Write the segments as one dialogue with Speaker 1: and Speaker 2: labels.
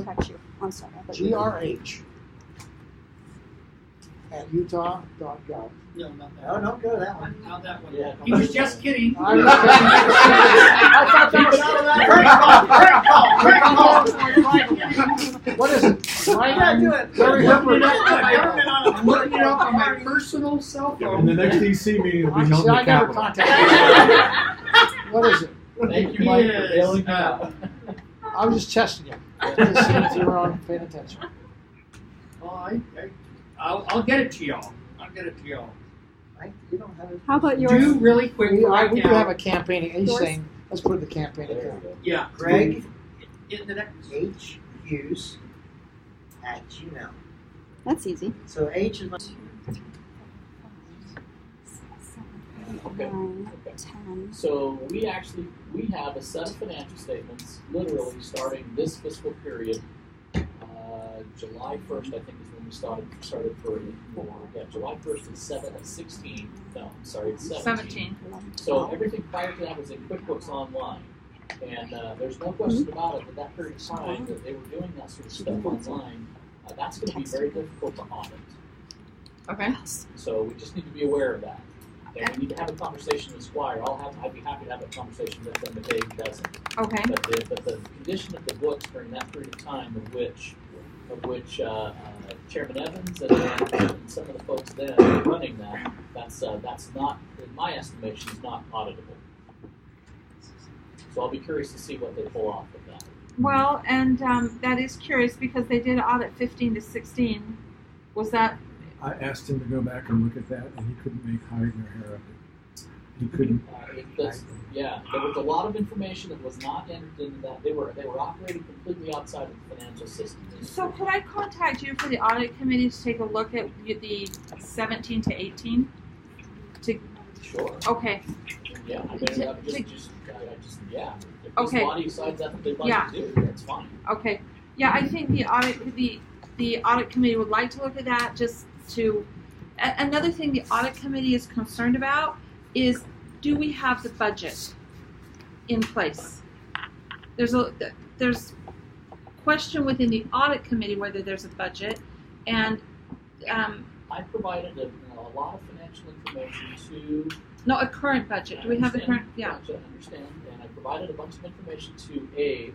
Speaker 1: Contact you. I'm sorry.
Speaker 2: GRH at utah.gov.
Speaker 3: No, not that.
Speaker 4: No, don't go to that one.
Speaker 3: Not that one.
Speaker 4: Yeah.
Speaker 3: He was just kidding.
Speaker 2: I thought that was what is it?
Speaker 4: Yeah, do it.
Speaker 2: Very
Speaker 3: I'm
Speaker 2: different.
Speaker 3: looking it up on my personal cell phone.
Speaker 5: And the next EC meeting will be held
Speaker 2: See,
Speaker 5: in
Speaker 2: I
Speaker 5: the
Speaker 2: never
Speaker 5: Capitol.
Speaker 2: contacted you. What is it?
Speaker 4: Thank you, Mike, for
Speaker 3: Yes,
Speaker 4: bailing me out.
Speaker 2: I was just testing you. Just seeing if you were on paying attention.
Speaker 3: Oh, I'll get it to y'all. I'll get it to y'all.
Speaker 4: You don't have it.
Speaker 1: How about yours?
Speaker 3: Do really quick right
Speaker 2: We do have
Speaker 3: now.
Speaker 2: a campaign. He's
Speaker 1: Yours?
Speaker 2: saying, let's put the campaign
Speaker 4: There
Speaker 2: account.
Speaker 4: you go.
Speaker 3: Yeah.
Speaker 4: Greg
Speaker 3: In the next.
Speaker 4: H Hughes at Gmail.
Speaker 1: That's easy.
Speaker 4: So H is my.
Speaker 1: 9, 10.
Speaker 6: So we have a set of financial statements, literally starting this fiscal period. July 1st, I think, is when we started for July 1st is 16. No, I'm sorry, it's 17.
Speaker 1: 11,
Speaker 6: So
Speaker 1: 12.
Speaker 6: everything prior to that was in QuickBooks Online. And there's no question about it that period of time that they were doing that sort of stuff online, that's going to be very difficult to audit.
Speaker 7: Okay.
Speaker 6: So we just need to be aware of that. And we need to have a conversation with Squire. I'd be happy to have a conversation with them if Dave doesn't.
Speaker 7: Okay.
Speaker 6: But the condition of the books during that period of time, of which Chairman Evans and some of the folks then running that's not, in my estimation, is not auditable. So I'll be curious to see what they pull off of that.
Speaker 7: Well, and that is curious because they did audit 15 to 16. Was that?
Speaker 5: I asked him to go back and look at that, and he couldn't make hide nor hair of it. He couldn't.
Speaker 6: There was a lot of information that was not entered into that. They were operating completely outside of the financial system.
Speaker 7: So could I contact you for the audit committee to take a look at the 17 to 18?
Speaker 6: Sure.
Speaker 7: Okay.
Speaker 6: Yeah. I mean, yeah. If this
Speaker 7: Okay.
Speaker 6: body decides that's what they'd like
Speaker 7: Yeah.
Speaker 6: to do, that's fine.
Speaker 7: Okay. Yeah, I think the audit committee would like to look at that just to. Another thing the audit committee is concerned about is, do we have the budget in place? There's question within the audit committee whether there's a budget, and
Speaker 6: I provided a lot of financial information to.
Speaker 7: no, a current budget. Do we have the current? Yeah.
Speaker 6: I understand, and I provided a bunch of information to Abe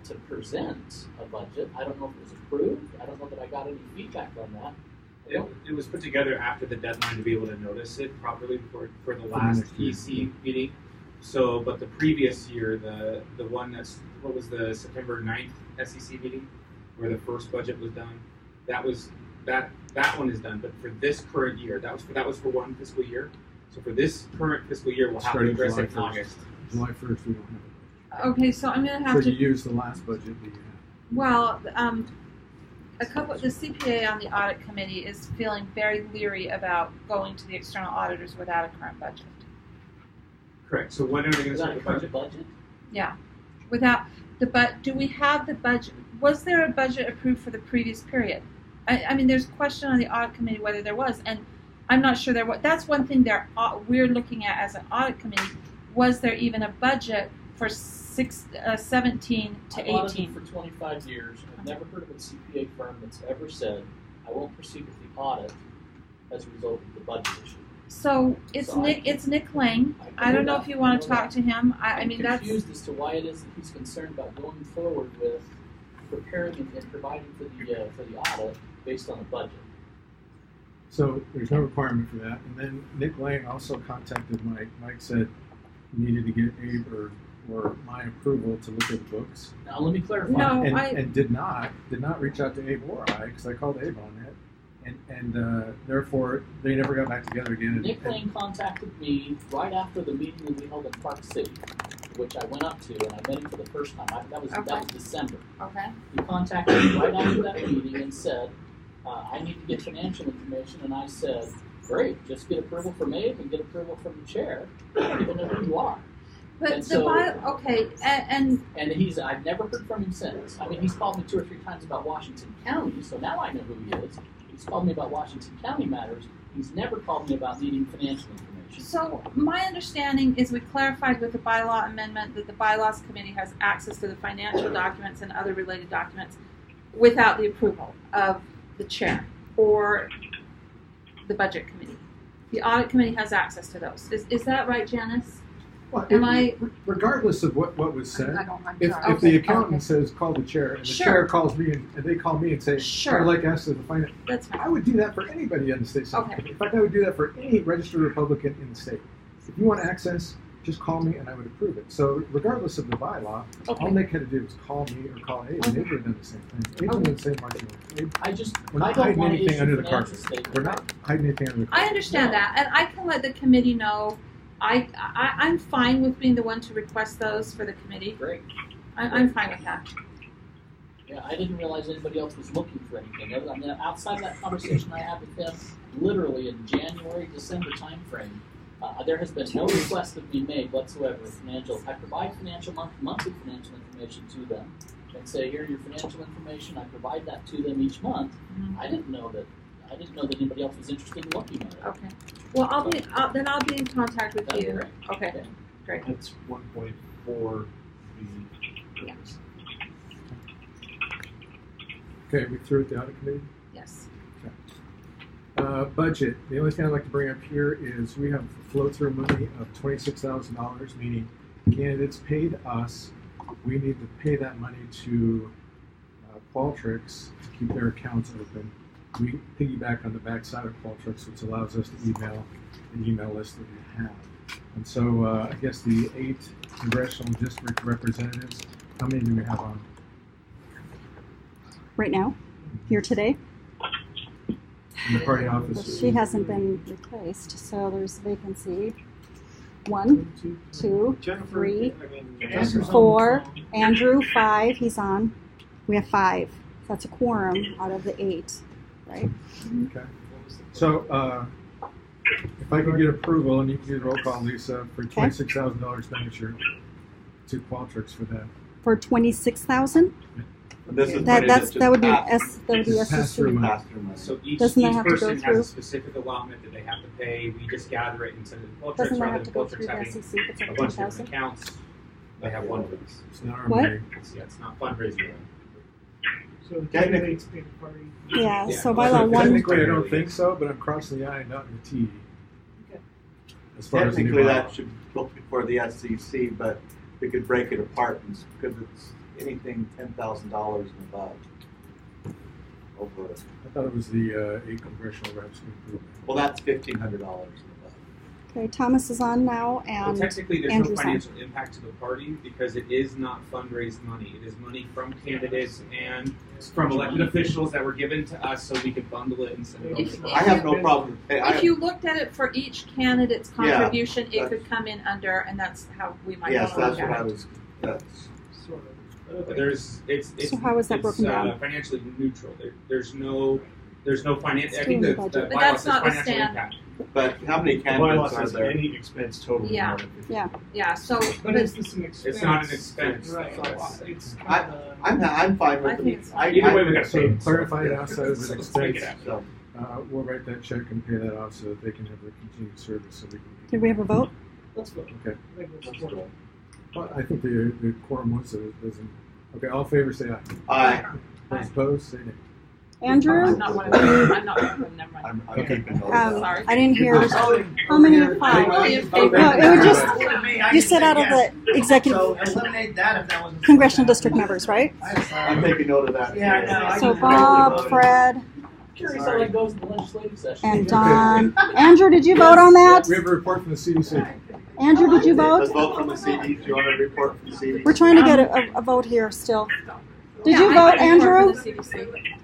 Speaker 6: to present a budget. I don't know if it was approved. I don't know that I got any feedback on that.
Speaker 8: It was put together after the deadline to be able to notice it properly for the last EC meeting. So, but the previous year, the one what was the September 9th SEC meeting, where the first budget was done, that one is done. But for this current year, that was for one fiscal year. So for this current fiscal year, we'll have to address it in August.
Speaker 5: July 1st, we don't have it.
Speaker 7: Okay, so I'm going to have
Speaker 5: So
Speaker 7: to.
Speaker 5: you use the last budget that you had.
Speaker 7: Well, the CPA on the audit committee is feeling very leery about going to the external auditors without a current budget.
Speaker 8: Correct. So when are they going to
Speaker 6: Is that
Speaker 8: start
Speaker 6: a
Speaker 8: the
Speaker 6: current
Speaker 8: budget?
Speaker 6: budget?
Speaker 7: Yeah, without do we have the budget? Was there a budget approved for the previous period? I mean, there's a question on the audit committee whether there was, and I'm not sure there was. That's one thing we're looking at as an audit committee. Was there even a budget for 17 to 18?
Speaker 6: I've audited for 25 years. I've never heard of a CPA firm that's ever said, I won't proceed with the audit as a result of the budget issue.
Speaker 7: So it's Nick Lang. I don't know if you want to talk to him. I mean,
Speaker 6: I'm confused as to why it is that he's concerned about going forward with preparing and providing for the audit based on a budget.
Speaker 5: So there's no requirement for that. And then Nick Lang also contacted Mike. Mike said he needed to get Abe or my approval to look at the books.
Speaker 6: Now let me clarify.
Speaker 7: No,
Speaker 5: and did not reach out to Abe or I, because I called Abe on it. And therefore, they never got back together again.
Speaker 6: Nick Lane contacted me right after the meeting that we held in Park City, which I went up to, and I met him for the first time. That was December.
Speaker 7: Okay.
Speaker 6: He contacted me right after that meeting and said, I need to get financial information, and I said, great, just get approval from Abe and get approval from the chair. I don't even know who you are.
Speaker 7: But
Speaker 6: And
Speaker 7: the
Speaker 6: so-
Speaker 7: okay, and
Speaker 6: I've never heard from him since. I mean, he's called me 2 or 3 times about Washington County, so now I know who he is. He's called me about Washington County matters. He's never called me about needing financial information.
Speaker 7: So my understanding is we clarified with the bylaw amendment that the bylaws committee has access to the financial documents and other related documents without the approval of the chair or the budget committee. The audit committee has access to those. Is that right, Janice?
Speaker 5: Well,
Speaker 7: Am
Speaker 5: regardless of what was said,
Speaker 7: I'm
Speaker 5: if
Speaker 7: sorry.
Speaker 5: the
Speaker 7: Okay,
Speaker 5: accountant
Speaker 7: okay.
Speaker 5: says call the chair, and the
Speaker 7: Sure.
Speaker 5: chair calls me and they call me and say,
Speaker 7: Sure.
Speaker 5: I'd like us to the finance,
Speaker 7: That's fine.
Speaker 5: I would do that for anybody in the state. Senate.
Speaker 7: Okay.
Speaker 5: In fact, I would do that for any registered Republican in the state. If you want access, just call me and I would approve it. So regardless of the bylaw,
Speaker 7: Okay.
Speaker 5: all Nick had to do was call me or call Abe, and Abe would have done the same thing. Abe would have done the same marching orders. Abe, we're
Speaker 6: I
Speaker 5: not
Speaker 6: don't
Speaker 5: hiding
Speaker 6: want to
Speaker 5: anything
Speaker 6: issue
Speaker 5: under the
Speaker 6: financial
Speaker 5: carpet.
Speaker 6: statements.
Speaker 5: We're not hiding anything under the carpet.
Speaker 7: I understand that, and I can let the committee know. I'm fine with being the one to request those for the committee.
Speaker 6: Great.
Speaker 7: I'm fine with that.
Speaker 6: Yeah, I didn't realize anybody else was looking for anything. Other than that, outside of that conversation I had with him, literally in January, December timeframe, there has been no request of me made whatsoever of financial. I provide monthly financial information to them and say, here are your financial information. I provide that to them each month.
Speaker 7: Mhm.
Speaker 6: I didn't know that anybody else was interested in looking at it.
Speaker 7: Okay. Well, I'll be in contact with
Speaker 6: That'd be
Speaker 7: you.
Speaker 6: great.
Speaker 7: Okay. Great.
Speaker 2: That's 1.4.
Speaker 7: Yeah.
Speaker 5: Okay, we through with the audit committee?
Speaker 7: Yes.
Speaker 5: Budget. The only thing I'd like to bring up here is we have flow-through money of $26,000, meaning candidates paid us. We need to pay that money to Qualtrics to keep their accounts open. We piggyback on the backside of Qualtrics, which allows us to email the email list that we have. And so I guess the 8 congressional district representatives, how many do we have on?
Speaker 1: Right now, here today.
Speaker 5: In the party office?
Speaker 1: She hasn't been replaced, so there's a vacancy. 1, 2, 3,
Speaker 2: Jennifer's on
Speaker 1: 4.
Speaker 2: the phone.
Speaker 1: Andrew, 5. He's on. We have 5. That's a quorum out of the 8, right?
Speaker 5: Okay. So if I could get approval, and you can do the roll call, Lisa, for $26,000 expenditure to Qualtrics for that.
Speaker 1: For 26,000.
Speaker 9: This is
Speaker 1: That would be
Speaker 5: It's pass-through money.
Speaker 8: So each
Speaker 1: Doesn't that have to go
Speaker 8: person has
Speaker 1: through?
Speaker 8: a specific allotment that they have to pay. We just gather it and send it to Qualtrics
Speaker 1: Doesn't that
Speaker 8: rather
Speaker 1: have
Speaker 8: than
Speaker 1: to go
Speaker 8: Qualtrics
Speaker 1: through the
Speaker 8: having
Speaker 1: SEC if it's
Speaker 8: a
Speaker 1: over
Speaker 8: bunch of
Speaker 1: 10,000?
Speaker 8: different accounts. They have one of these.
Speaker 5: It's not our
Speaker 1: What?
Speaker 5: money.
Speaker 8: It's not fundraising.
Speaker 2: So technically, it's being a party.
Speaker 1: Yeah.
Speaker 8: Yeah.
Speaker 1: So bylaw 1.
Speaker 5: Technically, I don't think so, but I'm crossing the I and dotting the T. As far as the new
Speaker 9: Technically,
Speaker 5: bylaw.
Speaker 9: that should go before the SEC, but we could break it apart because it's anything $10,000 and above. Over.
Speaker 5: I thought it was the 8 congressional reps.
Speaker 9: Well, that's $1,500 and above.
Speaker 1: Okay, Thomas is on now,
Speaker 8: Well,
Speaker 1: and
Speaker 8: technically, there's
Speaker 1: Andrew's
Speaker 8: no
Speaker 1: on.
Speaker 8: financial impact to the party because it is not fundraised money. It is money from candidates and from elected officials that were given to us so we could bundle it and send it
Speaker 7: If-
Speaker 8: over.
Speaker 9: I have no problem with pay.
Speaker 7: If you looked at it for each candidate's
Speaker 9: Yeah,
Speaker 7: contribution, it
Speaker 9: that's-
Speaker 7: could come in under, and that's how we might.
Speaker 9: Yes,
Speaker 7: wanna
Speaker 9: that's
Speaker 7: look
Speaker 9: what
Speaker 7: at
Speaker 9: I
Speaker 7: it.
Speaker 9: was. That's
Speaker 2: Sort of.
Speaker 8: But it's
Speaker 1: So how is that broken down?
Speaker 8: Financially neutral. There's no finance. I
Speaker 1: Still
Speaker 8: think
Speaker 1: in
Speaker 8: the
Speaker 1: the budget.
Speaker 8: bylaw
Speaker 7: But that's
Speaker 8: says
Speaker 7: not the
Speaker 8: financial
Speaker 7: stand.
Speaker 8: impact.
Speaker 9: But how many
Speaker 2: The bylaw
Speaker 9: candidates are
Speaker 2: says
Speaker 9: there?
Speaker 2: any expense total.
Speaker 1: Yeah.
Speaker 7: Yeah. So,
Speaker 2: But is this an expense?
Speaker 8: It's not an expense.
Speaker 2: Right.
Speaker 8: That's-
Speaker 2: It's
Speaker 9: I-
Speaker 2: kinda-
Speaker 9: I'm fine with
Speaker 7: I
Speaker 9: it.
Speaker 7: think it's fine.
Speaker 8: Either way, we got to
Speaker 5: So
Speaker 8: pay it.
Speaker 5: clarify it outside of
Speaker 8: So
Speaker 5: an
Speaker 8: let's take it
Speaker 5: expense.
Speaker 8: out.
Speaker 9: So,
Speaker 5: We'll write that check and pay that off so that they can have their continued service. So we can.
Speaker 1: did we have a vote?
Speaker 2: Let's vote.
Speaker 5: Okay.
Speaker 2: I think that's important.
Speaker 5: Well, I think the quorum was so it doesn't. Okay, all in favor say aye.
Speaker 9: Aye.
Speaker 5: Those opposed say nay.
Speaker 1: Andrew?
Speaker 7: I'm not one of them. I'm not one of them. Never mind.
Speaker 9: I'm keeping note of
Speaker 1: I didn't hear.
Speaker 9: that.
Speaker 1: How many are 5?
Speaker 7: Really in
Speaker 1: No,
Speaker 7: favor.
Speaker 1: it would just, you said out of the executive
Speaker 4: So eliminate that if that wasn't.
Speaker 1: congressional district members, right?
Speaker 9: I'm taking note of that.
Speaker 4: Yeah, I know. I
Speaker 1: So
Speaker 4: just-
Speaker 1: Bob, Fred,
Speaker 6: Curious how that goes in the legislative session.
Speaker 1: and Don. Andrew, did you vote on that?
Speaker 5: We have a report from the CDC.
Speaker 1: Andrew, did you
Speaker 9: Let's
Speaker 1: vote?
Speaker 9: vote from the CD. Do you want a report from the CD?
Speaker 1: We're trying to get a vote here still. Did
Speaker 7: Yeah,
Speaker 1: you
Speaker 7: I
Speaker 1: vote,
Speaker 7: can report
Speaker 1: Andrew?
Speaker 7: for the CDC.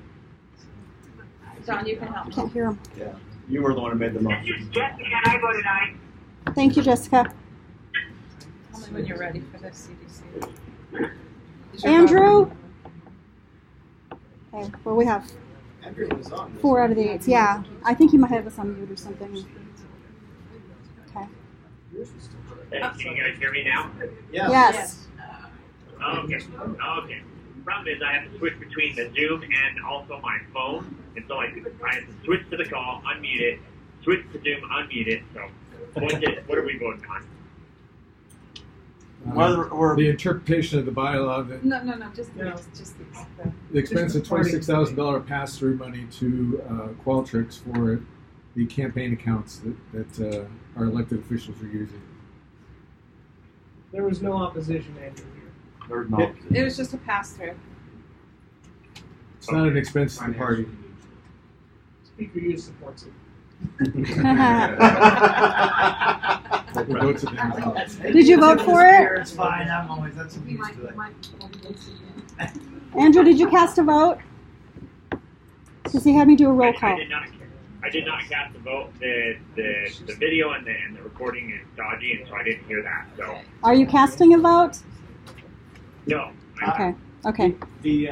Speaker 7: Don, you can help me.
Speaker 1: Can't hear him.
Speaker 9: Yeah. You were the one who made the motion.
Speaker 10: I voted aye.
Speaker 1: Thank you, Jessica.
Speaker 7: Tell me when you're ready for the CDC.
Speaker 1: Andrew? Okay, well, we have
Speaker 4: Andrew was on this.
Speaker 1: 4 out of the 8. Yeah, I think he might have us on mute or something. Okay.
Speaker 10: Can you guys hear me now?
Speaker 4: Yeah.
Speaker 1: Yes.
Speaker 10: Okay. Okay. The problem is I have to switch between the Zoom and also my phone, and so I have to switch to the call, unmute it, switch to Zoom, unmute it. So what are we voting on?
Speaker 5: The interpretation of the bylaw that
Speaker 7: No, just these.
Speaker 5: the expense of $26,000 pass-through money to Qualtrics for the campaign accounts that our elected officials are using.
Speaker 2: There was no opposition, Andrew, here.
Speaker 9: There's not.
Speaker 7: It was just a pass-through.
Speaker 5: It's not an expense to the party.
Speaker 2: Speaker Hughes supports it.
Speaker 5: We'll go to them.
Speaker 1: Did you vote for it?
Speaker 4: It's fine. I'm always that's used to it.
Speaker 1: Andrew, did you cast a vote? Does he have me do a roll
Speaker 10: I
Speaker 1: call?
Speaker 10: did not cast the vote. The video and the recording is dodgy, and so I didn't hear that. So
Speaker 1: Are you casting a vote?
Speaker 10: no.
Speaker 1: Okay.
Speaker 11: The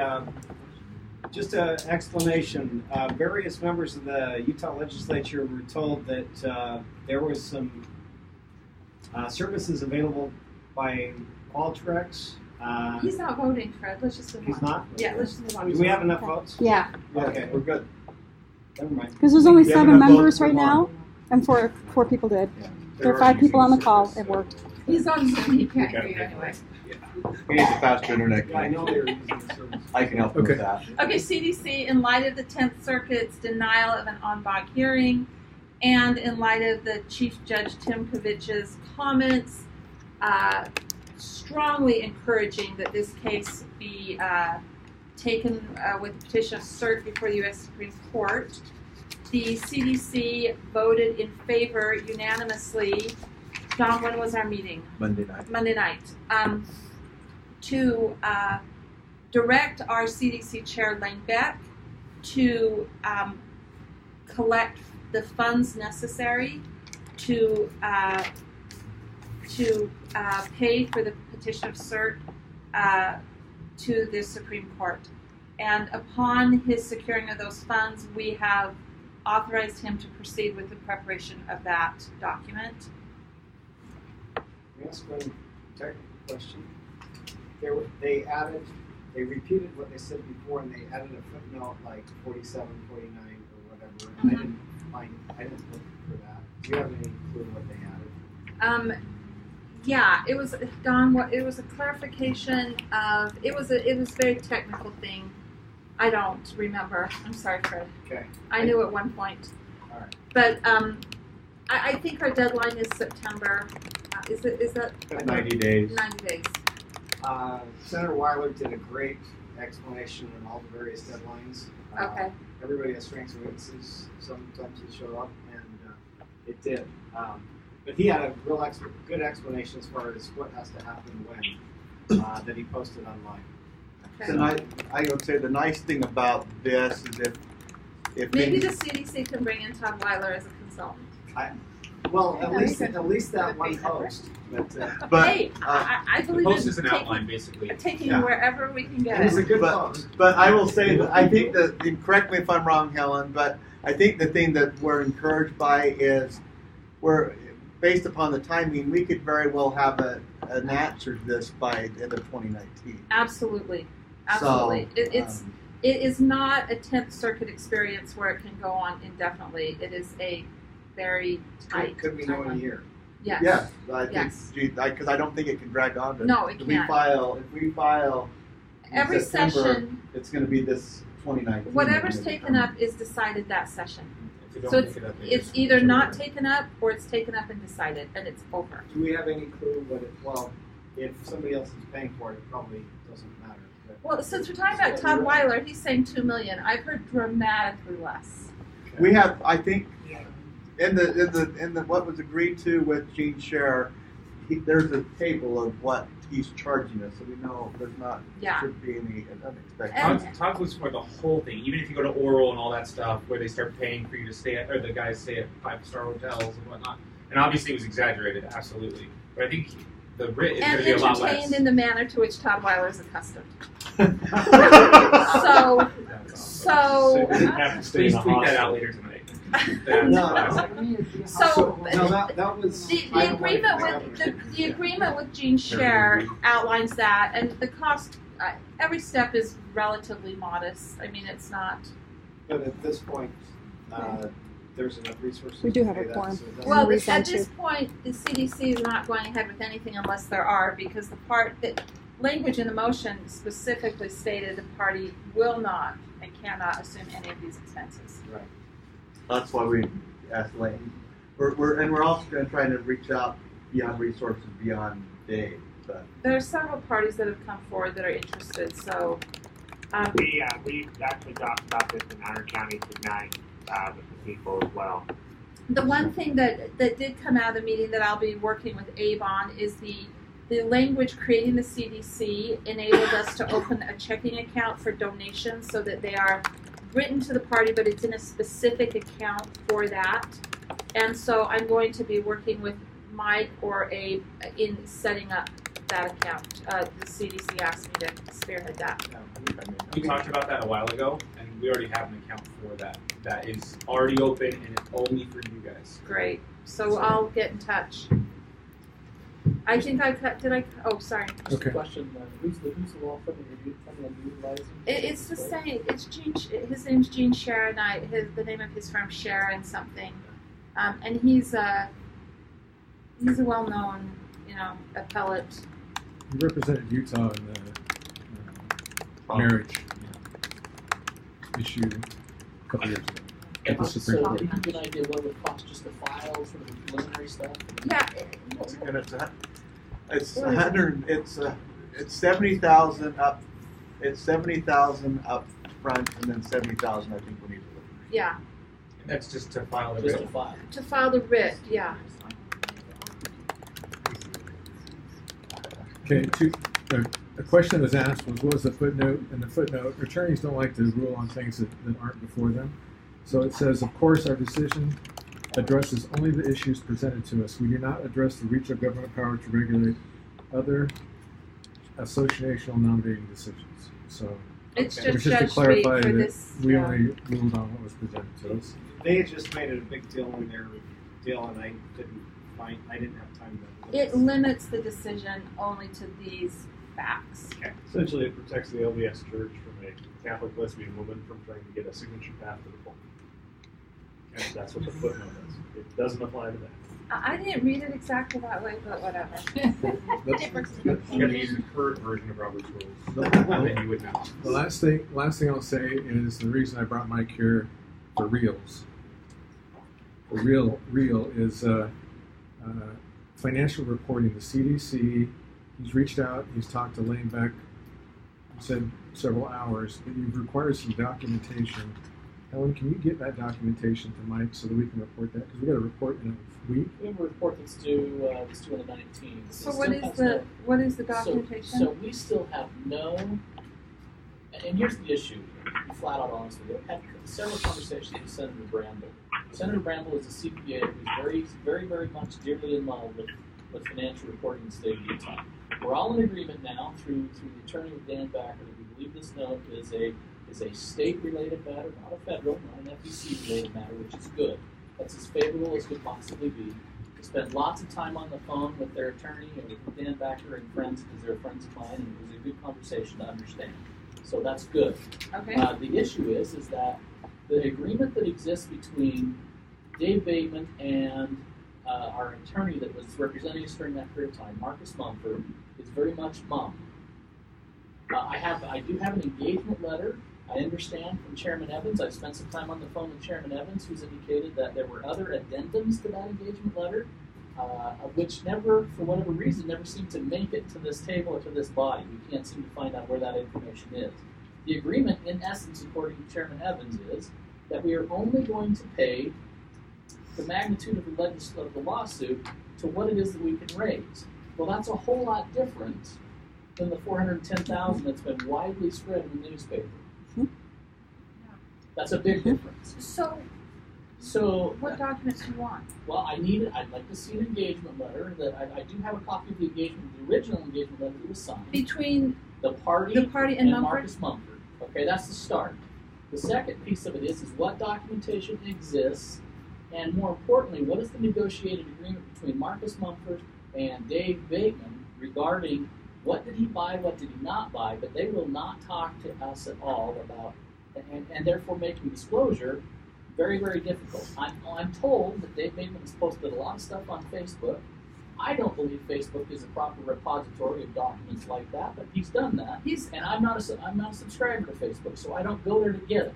Speaker 11: just an explanation. Various members of the Utah legislature were told that there was some services available by Qualtrics.
Speaker 7: He's not voting, Fred. Let's just move on.
Speaker 11: He's not?
Speaker 7: Yeah, let's just move on.
Speaker 11: Do we have enough votes?
Speaker 1: Yeah,
Speaker 11: Okay, we're good. Never mind.
Speaker 1: because there's only
Speaker 9: We have
Speaker 1: 7
Speaker 9: enough
Speaker 1: members
Speaker 9: votes
Speaker 1: right
Speaker 9: for
Speaker 1: now, and 4 people did. There are 5 people on the call. It worked.
Speaker 7: He's on Zoom. He can't hear you anyway.
Speaker 9: He needs a faster internet
Speaker 11: Yeah, I know
Speaker 9: connection.
Speaker 11: they were using the service.
Speaker 9: I can help him with that.
Speaker 7: Okay, CDC, in light of the 10th Circuit's denial of an en banc hearing, and in light of the Chief Judge Timkovich's comments, strongly encouraging that this case be taken with the petition of cert before the U.S. Supreme Court, the CDC voted in favor unanimously. John, when was our meeting?
Speaker 9: Monday night.
Speaker 7: Monday night, to direct our CDC chair, Lane Beck, to collect the funds necessary to pay for the petition of cert to the Supreme Court. And upon his securing of those funds, we have authorized him to proceed with the preparation of that document.
Speaker 11: May I ask one technical question? They repeated what they said before, and they added a footnote like 47, 49, or whatever. And I didn't look for that. Do you have any clue what they added?
Speaker 7: Yeah, it was Don. It was a clarification of. It was a very technical thing. I don't remember. I'm sorry, Fred.
Speaker 11: Okay.
Speaker 7: I knew at one point.
Speaker 11: All right.
Speaker 7: But I think our deadline is September. Is that
Speaker 9: 90 days.
Speaker 7: 90 days.
Speaker 11: Senator Weiler did a great explanation on all the various deadlines.
Speaker 7: Okay.
Speaker 11: Everybody has strengths and weaknesses. Sometimes they show up, and it did. But he had a real good explanation as far as what has to happen when that he posted online.
Speaker 7: Okay.
Speaker 9: And I would say the nice thing about this is if
Speaker 7: Maybe
Speaker 9: things-
Speaker 7: the CDC can bring in Todd Weiler as a consultant.
Speaker 11: Well, at least that one post.
Speaker 9: but
Speaker 7: Hey, I
Speaker 8: The
Speaker 7: believe
Speaker 8: post
Speaker 7: in
Speaker 8: is an outline, basically.
Speaker 7: taking
Speaker 9: Yeah.
Speaker 7: wherever we can get
Speaker 11: It was
Speaker 7: it.
Speaker 11: a good
Speaker 9: but,
Speaker 11: post.
Speaker 9: but I will say that I think that, and correct me if I'm wrong, Helen, but I think the thing that we're encouraged by is based upon the timing, we could very well have an answer to this by the end of 2019.
Speaker 7: Absolutely.
Speaker 9: So,
Speaker 7: It is not a 10th Circuit experience where it can go on indefinitely. It is a very tight.
Speaker 11: Could be no in a year.
Speaker 7: Yes.
Speaker 9: Yes, I think
Speaker 7: Yes.
Speaker 9: because I don't think it can drag on.
Speaker 7: No, it
Speaker 9: if
Speaker 7: can't.
Speaker 9: If we file in
Speaker 7: Every
Speaker 9: September,
Speaker 7: session,
Speaker 9: it's going to be this 2019.
Speaker 7: whatever's taken up is decided that session.
Speaker 8: If you don't
Speaker 7: So
Speaker 8: make it up, they
Speaker 7: It's
Speaker 8: just
Speaker 7: either
Speaker 8: show
Speaker 7: not
Speaker 8: it.
Speaker 7: taken up or it's taken up and decided, and it's over.
Speaker 11: Do we have any clue what it? Well, if somebody else is paying for it, it probably doesn't matter. But
Speaker 7: Well, since we're talking about Todd Weiler, he's saying $2 million. I've heard dramatically less.
Speaker 9: We have, I think, in the what was agreed to with Gene Scherer, there's a table of what he's charging us, so we know there's not
Speaker 7: Yeah.
Speaker 9: should be any unexpected.
Speaker 7: And-
Speaker 8: Todd was for the whole thing, even if you go to oral and all that stuff, where they start paying for you to stay at, or the guys stay at 5-star hotels and whatnot. And obviously it was exaggerated, absolutely. But I think the writ is going
Speaker 7: And
Speaker 8: to be a lot less.
Speaker 7: entertained in the manner to which Todd Weiler is accustomed.
Speaker 8: Please tweet that out later tonight.
Speaker 7: So
Speaker 11: no, that was
Speaker 7: the agreement with Gene Scherer outlines that, and the cost. Every step is relatively modest. I mean, it's not.
Speaker 11: But at this point, there's enough resources.
Speaker 1: We do
Speaker 11: to
Speaker 1: have
Speaker 11: pay
Speaker 1: a
Speaker 11: that,
Speaker 1: quorum.
Speaker 11: so it doesn't-
Speaker 7: Well,
Speaker 1: We
Speaker 7: at
Speaker 1: sent
Speaker 7: this point, the CDC is not going ahead with anything unless there are, because the part that language in the motion specifically stated the party will not and cannot assume any of these expenses.
Speaker 9: Right. That's why we asked Lane. We're also going to try to reach out beyond resources, beyond Dave. But
Speaker 7: There are several parties that have come forward that are interested, so.
Speaker 10: We actually talked about this in Iron County tonight with the people as well.
Speaker 7: The one thing that did come out of the meeting that I'll be working with Abe on is the language creating the CDC enabled us to open a checking account for donations so that they are written to the party, but it's in a specific account for that. And so I'm going to be working with Mike or Abe in setting up that account. The CDC asked me to spearhead that.
Speaker 8: We talked about that a while ago, and we already have an account for that. That is already open, and it's only for you guys.
Speaker 7: Great. So I'll get in touch. I think oh, sorry.
Speaker 6: Just
Speaker 5: Okay.
Speaker 6: a question, who's the law firm that you're utilizing?
Speaker 7: It's the same. It's Gene. His name's Gene Sharon. The name of his firm Sharon something, and he's a well-known, appellate.
Speaker 5: He represented Utah in the marriage issue a couple years ago at the Supreme
Speaker 6: So
Speaker 5: Court.
Speaker 6: do you have an idea what it would cost just to file sort of the preliminary stuff?
Speaker 7: Yeah.
Speaker 9: it's 100. It's 70,000 up. It's 70,000 up front, and then 70,000. I think we need to look.
Speaker 7: Yeah.
Speaker 8: And that's just to file the
Speaker 6: Just
Speaker 8: writ.
Speaker 6: to file.
Speaker 7: To file the writ. Yeah.
Speaker 5: Okay, a question that was asked was, what was the footnote? And the footnote, attorneys don't like to rule on things that aren't before them. So it says, of course, our decision addresses only the issues presented to us. We do not address the reach of government power to regulate other associational nominating decisions. So
Speaker 7: It's
Speaker 5: it was
Speaker 7: just
Speaker 5: just to
Speaker 7: Judge Street
Speaker 5: clarify
Speaker 7: for
Speaker 5: that
Speaker 7: this.
Speaker 5: we
Speaker 7: Yeah.
Speaker 5: only ruled on what was presented to us.
Speaker 11: They had just made it a big deal in their deal, and I didn't have time to.
Speaker 7: It limits the decision only to these facts.
Speaker 12: Essentially, it protects the LDS Church from a Catholic lesbian woman from trying to get a signature path to the Pope. And that's what the footnote is. It doesn't apply to that.
Speaker 7: I didn't read it exactly that way, but whatever.
Speaker 8: You got to use the current version of Robert's rules, and then you would know.
Speaker 5: The last thing I'll say is the reason I brought Mike here for reals. The real is financial reporting. The CDC, he's reached out, he's talked to Lane Beck, he said several hours, but you've required some documentation. Helen, can you get that documentation to Mike so that we can report that? Because we got to report in a week.
Speaker 6: We have a report that's due on the 19th.
Speaker 7: So what is the documentation?
Speaker 6: So we still have no, and here's the issue, to be flat out honest with you. I've had several conversations with Senator Bramble. Senator Bramble is a CPA who's very, very, very much dearly involved with financial reporting in the state of Utah. We're all in agreement now through the attorney with Dan Backer that we believe this note is a state-related matter, not a federal, not an FEC-related matter, which is good. That's as favorable as could possibly be. We spent lots of time on the phone with their attorney and with Dan Backer and friends because they're friends of mine, and it was a good conversation to understand. So that's good.
Speaker 7: Okay.
Speaker 6: The issue is that the agreement that exists between Dave Bateman and our attorney that was representing us during that period of time, Marcus Mumford, is very much mum. I do have an engagement letter. I understand from Chairman Evans. I've spent some time on the phone with Chairman Evans, who's indicated that there were other addendums to that engagement letter, which never, for whatever reason, never seemed to make it to this table or to this body. We can't seem to find out where that information is. The agreement, in essence, according to Chairman Evans, is that we are only going to pay the magnitude of the lawsuit to what it is that we can raise. Well, that's a whole lot different than the $410,000 that's been widely spread in the newspaper. That's a big difference. So
Speaker 7: what documents do you want?
Speaker 6: Well, I'd like to see an engagement letter. That I do have a copy of the original engagement letter that was signed
Speaker 7: Between
Speaker 6: the party
Speaker 7: and Mumford?
Speaker 6: Marcus Mumford. Okay, that's the start. The second piece of it is what documentation exists, and more importantly, what is the negotiated agreement between Marcus Mumford and Dave Bateman regarding what did he buy, what did he not buy, but they will not talk to us at all about, and therefore making disclosure, Very, very difficult. I'm told that Dave Bateman has posted a lot of stuff on Facebook. I don't believe Facebook is a proper repository of documents like that, but he's done that. And I'm not a subscriber to Facebook, so I don't go there to get it.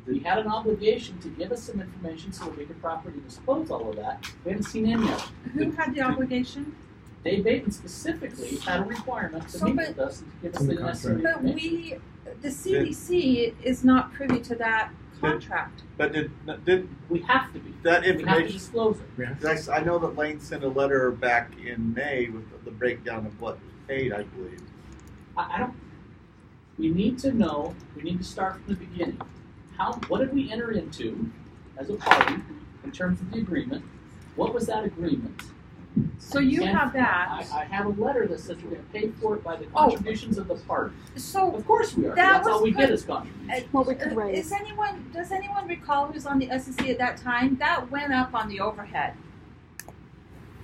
Speaker 6: We had an obligation to give us some information so that we could properly dispose all of that. We haven't seen any of it.
Speaker 7: Who had the obligation?
Speaker 6: Dave Bateman specifically had a requirement to meet with us and to give us the necessary
Speaker 7: But
Speaker 6: information.
Speaker 7: the CDC is not privy to that contract.
Speaker 9: But did
Speaker 6: we have to be?
Speaker 9: That
Speaker 6: We have to
Speaker 9: information.
Speaker 6: disclose it.
Speaker 9: I know that Lane sent a letter back in May with the breakdown of what was paid, I believe.
Speaker 6: I don't. We need to know. We need to start from the beginning. What did we enter into as a party in terms of the agreement? What was that agreement?
Speaker 7: So you
Speaker 6: And
Speaker 7: have that.
Speaker 6: I have a letter that says we're going to pay for it by the contributions of the party.
Speaker 7: So
Speaker 6: of course we are.
Speaker 7: that
Speaker 6: That's
Speaker 7: was
Speaker 6: all we
Speaker 7: put-
Speaker 6: get is contributions.
Speaker 1: What we could raise.
Speaker 7: Does anyone recall who's on the SEC at that time? That went up on the overhead.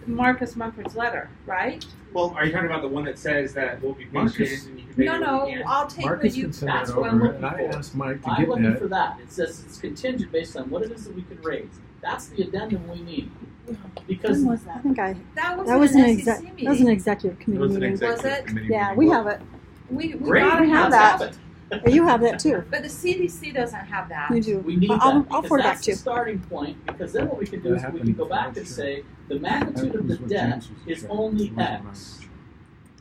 Speaker 7: Marcus Mumford's letter, right?
Speaker 8: Well, are you talking about the one that says that we'll be patient and you can pay
Speaker 7: No,
Speaker 8: what you can?
Speaker 7: I'll take
Speaker 5: Marcus
Speaker 7: what you.
Speaker 5: can send
Speaker 6: That's
Speaker 5: that
Speaker 6: what I'm
Speaker 5: over,
Speaker 6: looking
Speaker 5: and I
Speaker 6: for.
Speaker 5: asked Mike to
Speaker 6: I'm
Speaker 5: get
Speaker 6: looking
Speaker 5: that.
Speaker 6: for that. It says it's contingent based on what it is that we could raise. That's the addendum we need. Because
Speaker 1: When was that? I think
Speaker 7: That was,
Speaker 1: that was
Speaker 7: an
Speaker 1: an
Speaker 7: SEC meeting.
Speaker 1: that was an executive committee
Speaker 9: It was an
Speaker 1: meeting.
Speaker 9: executive committee
Speaker 1: Yeah,
Speaker 9: meeting.
Speaker 1: we have it.
Speaker 7: We
Speaker 6: Great,
Speaker 7: gotta
Speaker 1: we have
Speaker 7: have
Speaker 1: that. You have that too.
Speaker 7: But the CDC doesn't have that.
Speaker 1: You do.
Speaker 6: we need
Speaker 1: I'll
Speaker 6: that because
Speaker 1: forward it back
Speaker 6: that's
Speaker 1: to
Speaker 6: the
Speaker 1: you.
Speaker 6: starting point. Because then what we can do is we can go back and say the magnitude of the debt is only X.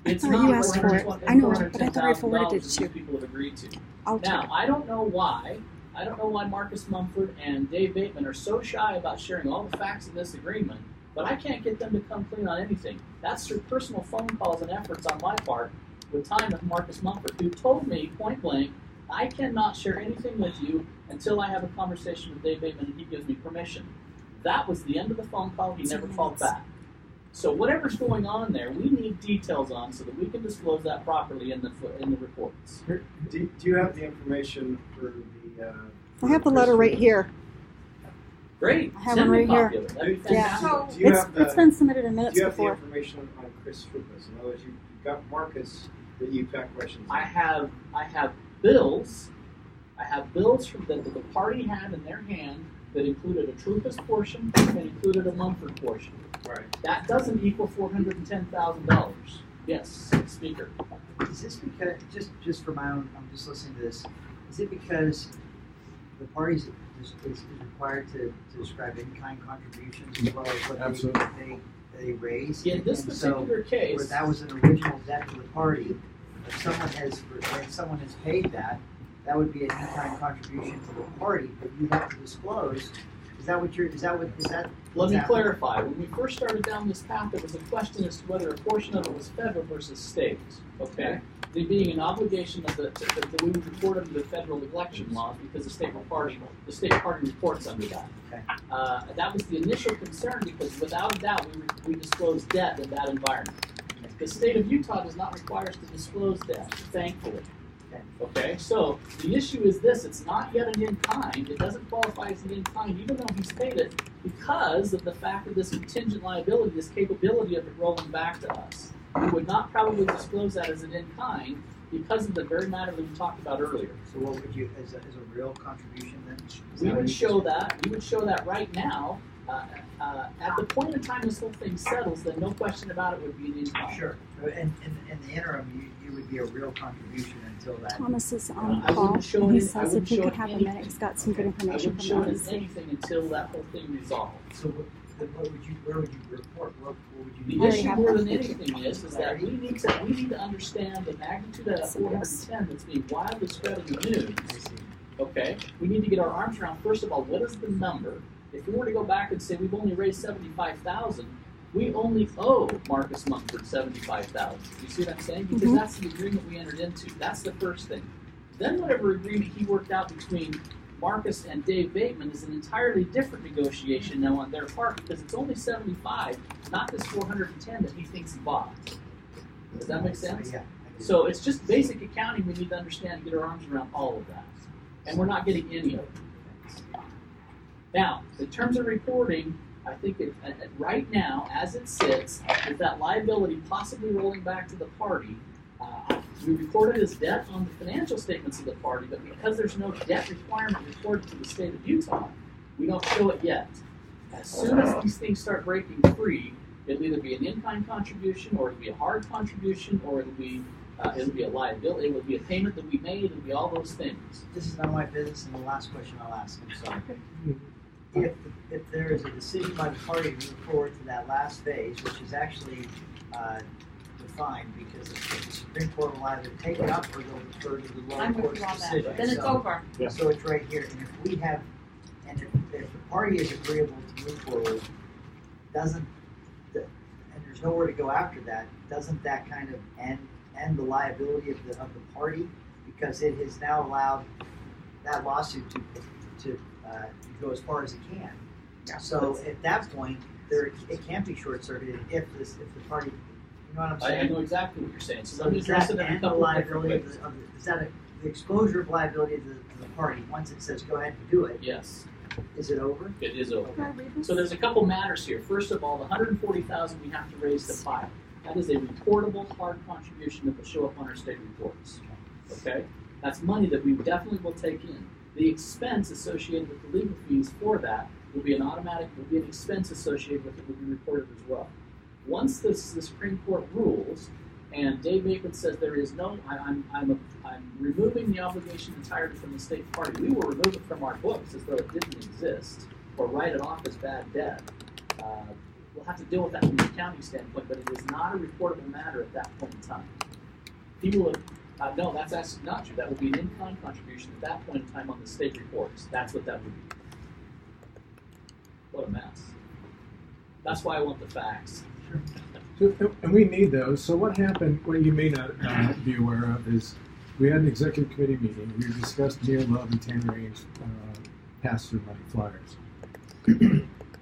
Speaker 6: It's
Speaker 1: thought
Speaker 6: not
Speaker 1: you asked for it. I know, but I thought I forwarded it
Speaker 6: $410,000
Speaker 1: to you.
Speaker 6: that people have agreed to.
Speaker 1: I'll
Speaker 6: Now,
Speaker 1: check.
Speaker 6: I don't know why. I don't know why Marcus Mumford and Dave Bateman are so shy about sharing all the facts of this agreement, but I can't get them to come clean on anything. That's through personal phone calls and efforts on my part with time with Marcus Mumford, who told me point blank, I cannot share anything with you until I have a conversation with Dave Bateman and he gives me permission. That was the end of the phone call. He never called back. So whatever's going on there, we need details on so that we can disclose that properly in the reports.
Speaker 11: Do you have the information for the?
Speaker 1: I have the letter right here.
Speaker 6: Great.
Speaker 1: I have
Speaker 6: Send
Speaker 1: one
Speaker 6: me a
Speaker 1: right
Speaker 6: copy
Speaker 1: here.
Speaker 6: of it. That'd be
Speaker 1: Yeah.
Speaker 6: fantastic.
Speaker 11: Do you have the-
Speaker 1: It's been submitted in
Speaker 11: Do
Speaker 1: minutes
Speaker 11: you have
Speaker 1: before.
Speaker 11: the information on Chris Fukas? In other words, you've got Marcus that you've got questions.
Speaker 6: I have bills. I have bills from that the party had in their hand that included a Trupas portion and included a Mumford portion.
Speaker 11: Right.
Speaker 6: That doesn't equal $410,000. Yes, Speaker.
Speaker 13: Is this because, just for my own, I'm just listening to this, is it because the parties is required to describe in-kind contributions as well as what
Speaker 5: Absolutely.
Speaker 13: they raise?
Speaker 6: In this
Speaker 13: And so,
Speaker 6: particular case,
Speaker 13: where that was an original debt to the party, if someone has paid that, that would be an in-kind contribution to the party, but you have to disclose. Is that what?
Speaker 6: let
Speaker 13: what's
Speaker 6: me
Speaker 13: happening?
Speaker 6: clarify. When we first started down this path, there was a question as to whether a portion of it was federal versus state. Okay, there being an obligation of that we would report under the federal election laws because the state party reports under that.
Speaker 13: Okay.
Speaker 6: That was the initial concern because without a doubt we disclose debt in that environment. The state of Utah does not require us to disclose debt, thankfully. Okay, so the issue is this, it's not yet an in-kind, it doesn't qualify as an in-kind even though he's paid it because of the fact of this contingent liability, this capability of it rolling back to us. We would not probably disclose that as an in-kind because of the very matter that we talked about earlier.
Speaker 13: So what would you, as a real contribution then? Is
Speaker 6: We
Speaker 13: that what
Speaker 6: would
Speaker 13: you
Speaker 6: show
Speaker 13: just-
Speaker 6: that, right now, at the point in time this whole thing settles, then no question about it would be an in-kind.
Speaker 13: Sure. In the interim, you would be a real contribution until that.
Speaker 1: Thomas is on
Speaker 6: I
Speaker 1: call,
Speaker 6: wouldn't show
Speaker 1: and he
Speaker 6: it- I
Speaker 1: says if
Speaker 6: wouldn't
Speaker 1: he
Speaker 6: show
Speaker 1: could
Speaker 6: it
Speaker 1: have a
Speaker 6: anything.
Speaker 1: minute, he's got some good
Speaker 6: I
Speaker 1: information
Speaker 6: wouldn't
Speaker 1: from
Speaker 6: show it
Speaker 1: the
Speaker 6: as anything until that whole thing resolved.
Speaker 13: So where would you report? What would you
Speaker 6: The
Speaker 13: need?
Speaker 1: already
Speaker 6: issue
Speaker 1: have
Speaker 6: more
Speaker 1: that.
Speaker 6: than anything is that we need to understand the magnitude of that 410 that's being wildly spread in the news. Okay, we need to get our arms around first of all what is the number. If we were to go back and say we've only raised $75,000, we only owe Marcus Mumford $75,000. You see what I'm saying? Because that's the agreement we entered into. That's the first thing. Then whatever agreement he worked out between Marcus and Dave Bateman is an entirely different negotiation now on their part because it's only 75, not this 410 that he thinks he bought. Does that make sense?
Speaker 13: Yeah.
Speaker 6: So it's just basic accounting we need to understand and get our arms around all of that. And we're not getting any of it. Now, in terms of reporting, I think right now, as it sits, with that liability possibly rolling back to the party, we report it as debt on the financial statements of the party, but because there's no debt requirement reported to the state of Utah, We don't show it yet. As soon as these things start breaking free, it'll either be an in-kind contribution, or it'll be a hard contribution, or it'll be a liability. It will be a payment that we made. It'll be all those things.
Speaker 13: This is not my business, and the last question I'll ask. I'm sorry. If there is a decision by the party to move forward to that last phase, which is actually defined, because the Supreme Court will either take it up or they'll defer to the lower
Speaker 7: I'm with
Speaker 13: court's
Speaker 7: you on that.
Speaker 13: decision.
Speaker 7: Then it's over.
Speaker 12: Yeah.
Speaker 13: So it's right here, and if we have, and if the party is agreeable to move forward, and there's nowhere to go after that, doesn't that kind of end the liability of the party, because it has now allowed that lawsuit to go as far as it can. So at that point, it can't be short-circuited if the party, you know what I'm saying?
Speaker 6: I know exactly what you're saying. So
Speaker 13: So
Speaker 6: let me
Speaker 13: does
Speaker 6: address
Speaker 13: that
Speaker 6: it in a
Speaker 13: end the
Speaker 6: couple of different
Speaker 13: liability
Speaker 6: ways.
Speaker 13: is that the exposure of liability of the party, once it says go ahead and do it,
Speaker 6: Yes,
Speaker 13: is it over?
Speaker 6: it is over.
Speaker 1: Can I read this?
Speaker 6: So there's a couple matters here. First of all, the $140,000 we have to raise to file. That is a reportable hard contribution that will show up on our state reports. Okay? That's money that we definitely will take in. The expense associated with the legal fees for that will be an expense associated with it, will be reported as well. Once the Supreme Court rules, and Dave Bateman says there is no, I'm removing the obligation entirely from the state party. We will remove it from our books as though it didn't exist, or write it off as bad debt. We'll have to deal with that from an accounting standpoint, but it is not a reportable matter at that point in time. People have, no, that's actually not true. That would be an in-kind contribution at that point in time on the state reports. That's what that would be. What a mess. That's why I want the facts.
Speaker 5: And we need those. So what happened, what you may not be aware of, is we had an executive committee meeting. We discussed Neil Love and Tanner Ames pass-through money flyers.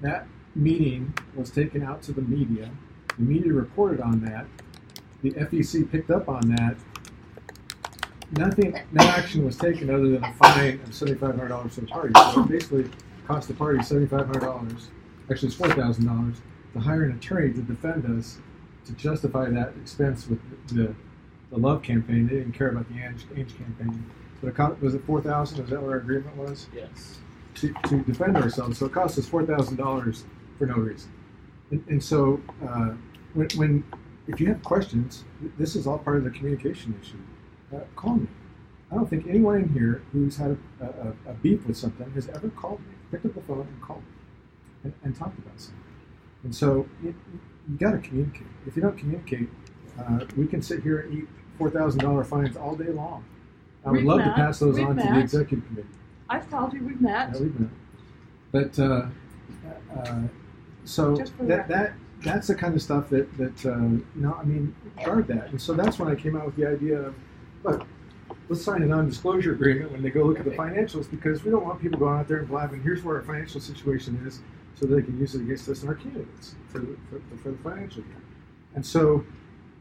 Speaker 5: That meeting was taken out to the media. The media reported on that. The FEC picked up on that. No action was taken other than a fine of $7,500 to the party. So it basically cost the party $7,500. Actually, it's $4,000 to hire an attorney to defend us to justify that expense with the Love campaign. They didn't care about the Ames campaign. So was it $4,000? Is that what our agreement was?
Speaker 6: Yes.
Speaker 5: To defend ourselves. So it cost us $4,000 for no reason. And so if you have questions, this is all part of the communication issue. Call me. I don't think anyone in here who's had a beef with something has ever called me, picked up the phone and called me and talked about something. And so you got to communicate. If you don't communicate, we can sit here and eat $4,000 fines all day long. I would love to pass those on to the executive committee.
Speaker 7: I've called you. We've met.
Speaker 5: Yeah, we've met. But so that's the kind of stuff that guard that. And so that's when I came out with the idea of, look, let's sign a non-disclosure agreement when they go look at the financials, because we don't want people going out there and blabbing, here's where our financial situation is, so they can use it against us and our candidates for the financial year. And so,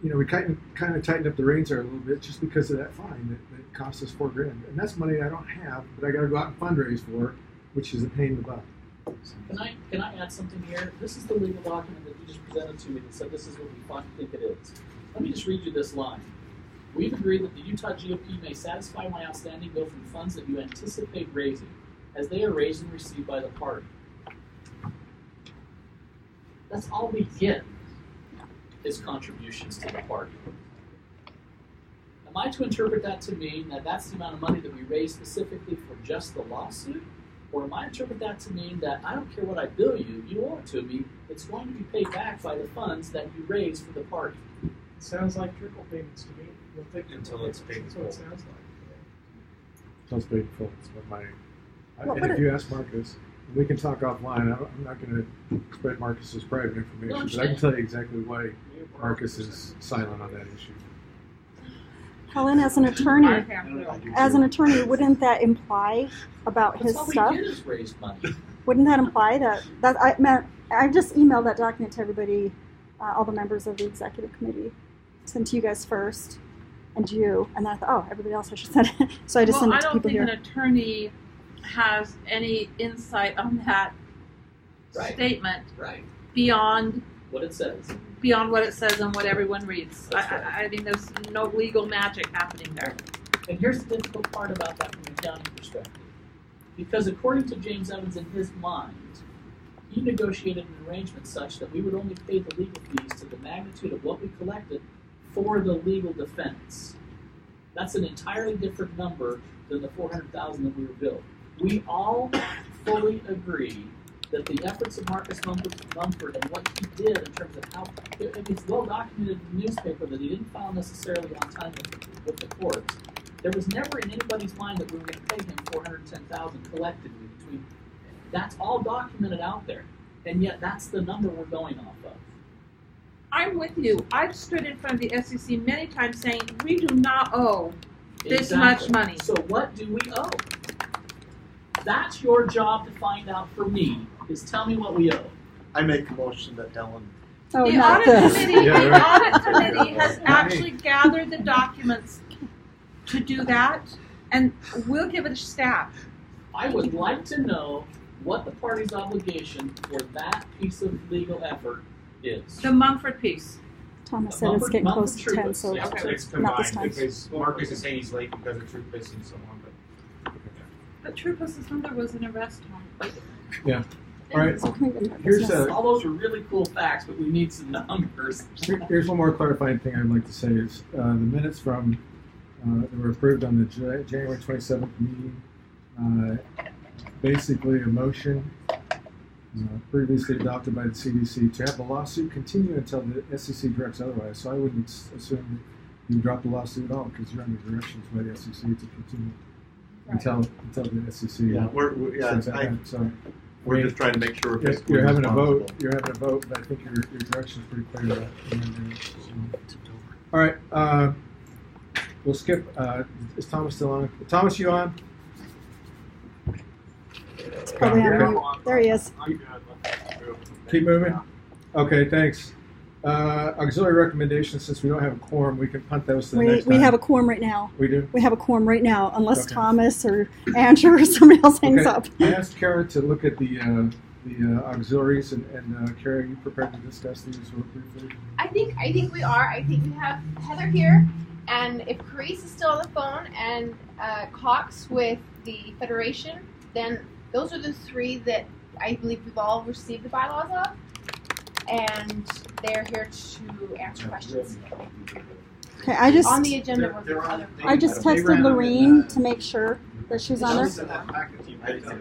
Speaker 5: we kind of tightened up the reins there a little bit just because of that fine that cost us $4,000. And that's money I don't have, but I got to go out and fundraise for, which is a pain in the butt.
Speaker 6: Can I add something here? This is the legal document that you just presented to me that said this is what we think it is. Let me just read you this line. We've agreed that the Utah GOP may satisfy my outstanding bill from funds that you anticipate raising, as they are raised and received by the party. That's all we get is contributions to the party. Am I to interpret that to mean that that's the amount of money that we raise specifically for just the lawsuit? Or am I to interpret that to mean that I don't care what I bill you, you owe it to me, it's going to be paid back by the funds that you raise for the party?
Speaker 12: It sounds like trickle payments to me.
Speaker 8: Until it's paid in full.
Speaker 12: That's what it sounds like.
Speaker 5: Until it's paid in full. And if you ask Marcus, we can talk offline. I'm not going to spread Marcus's private information, but I can tell you exactly why Marcus is silent on that issue.
Speaker 1: Helen, as an attorney, wouldn't that imply about his stuff?
Speaker 6: That's all we get is raised money.
Speaker 1: Wouldn't that imply that I just emailed that document to everybody, all the members of the executive committee, sent to you guys first, and you, and then I thought, oh, everybody else I should send it. So I just sent it to people here.
Speaker 7: I don't think an attorney has any insight on that statement beyond
Speaker 6: what it says.
Speaker 7: Beyond what it says and what everyone reads.
Speaker 6: Right.
Speaker 7: I think there's no legal magic happening there.
Speaker 6: And here's the difficult part about that from an accounting perspective. Because according to James Evans, in his mind, he negotiated an arrangement such that we would only pay the legal fees to the magnitude of what we collected for the legal defense. That's an entirely different number than the $400,000 that we were billed. We all fully agree that the efforts of Marcus Mumford and what he did in terms of how it's well documented in the newspaper that he didn't file necessarily on time with the courts. There was never in anybody's mind that we were going to pay him $410,000 collectively between. That's all documented out there, and yet that's the number we're going off of.
Speaker 7: I'm with you. I've stood in front of the SEC many times saying we do not owe this much money.
Speaker 6: So what do we owe? That's your job to find out for me, is tell me what we owe.
Speaker 9: I make a motion that Helen.
Speaker 1: Oh,
Speaker 7: The
Speaker 1: not
Speaker 7: audit
Speaker 1: this.
Speaker 7: committee,
Speaker 5: Yeah,
Speaker 7: the
Speaker 5: right.
Speaker 7: audit committee has actually gathered the documents to do that, and we'll give it a stab.
Speaker 6: I would like to know what the party's obligation for that piece of legal effort is.
Speaker 7: The Mumford piece.
Speaker 1: Thomas said it's getting close to 10, so
Speaker 8: Yeah,
Speaker 6: Okay.
Speaker 8: it's
Speaker 1: not this
Speaker 8: combined,
Speaker 1: time.
Speaker 8: because Marcus is saying he's late because of troop missing so long, but.
Speaker 7: But Trupus's number was an arrest time.
Speaker 5: Yeah. All right.
Speaker 1: So can we get that
Speaker 5: Here's
Speaker 1: business?
Speaker 6: All those are really cool facts, but we need some numbers.
Speaker 5: Here's one more clarifying thing I'd like to say is the minutes from that were approved on the January 27th meeting. Basically, a motion previously adopted by the CDC to have the lawsuit continue until the SEC directs otherwise. So I wouldn't assume that you drop the lawsuit at all because you're under directions by the SEC to continue until the SEC.
Speaker 9: Yeah,
Speaker 5: says that. So
Speaker 9: we're just trying to make sure we're fiscally
Speaker 5: you're having a
Speaker 9: responsible.
Speaker 5: vote. You're having a vote, but I think your direction is pretty clear. All right, we'll skip. Is Thomas still on? Thomas, you on?
Speaker 1: It's probably on mute. There he is.
Speaker 12: I'm good. Let's move.
Speaker 5: Keep moving. Okay, thanks. Auxiliary recommendations. Since we don't have a quorum, we can punt those to the next time.
Speaker 1: We have a quorum right now.
Speaker 5: We do.
Speaker 1: We have a quorum right now, unless
Speaker 5: Okay.
Speaker 1: Thomas or Andrew or somebody else hangs
Speaker 5: Okay.
Speaker 1: up.
Speaker 5: I asked Kara to look at the auxiliaries, and Kara, are you prepared to discuss these briefly?
Speaker 14: I think we are. I think we have Heather here, and if Carice is still on the phone, and Cox with the Federation, then those are the three that I believe we've all received the bylaws of, and they're here to answer questions.
Speaker 1: Okay, I just
Speaker 14: On the agenda were the other.
Speaker 1: I just texted Lorene to make sure that she's on there.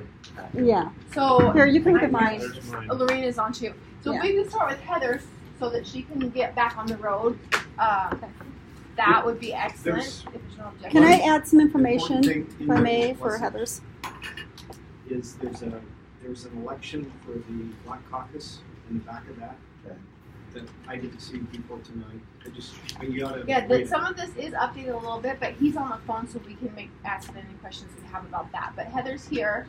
Speaker 1: Yeah.
Speaker 14: So
Speaker 1: Here, you can get mine.
Speaker 14: Lorene is on too. So
Speaker 1: Yeah.
Speaker 14: if we can start with Heather so that she can get back on the road, that would be excellent. If there's no objection.
Speaker 1: Can I add some information,
Speaker 11: Important thing
Speaker 1: if I may,
Speaker 11: in
Speaker 1: for
Speaker 11: there
Speaker 1: Heather's?
Speaker 11: is there's an election for the Black Caucus in the back of that that I didn't see before tonight. You ought to
Speaker 14: Yeah,
Speaker 11: read it.
Speaker 14: some of this is updated a little bit, but he's on the phone, so we can ask him any questions we have about that. But Heather's here.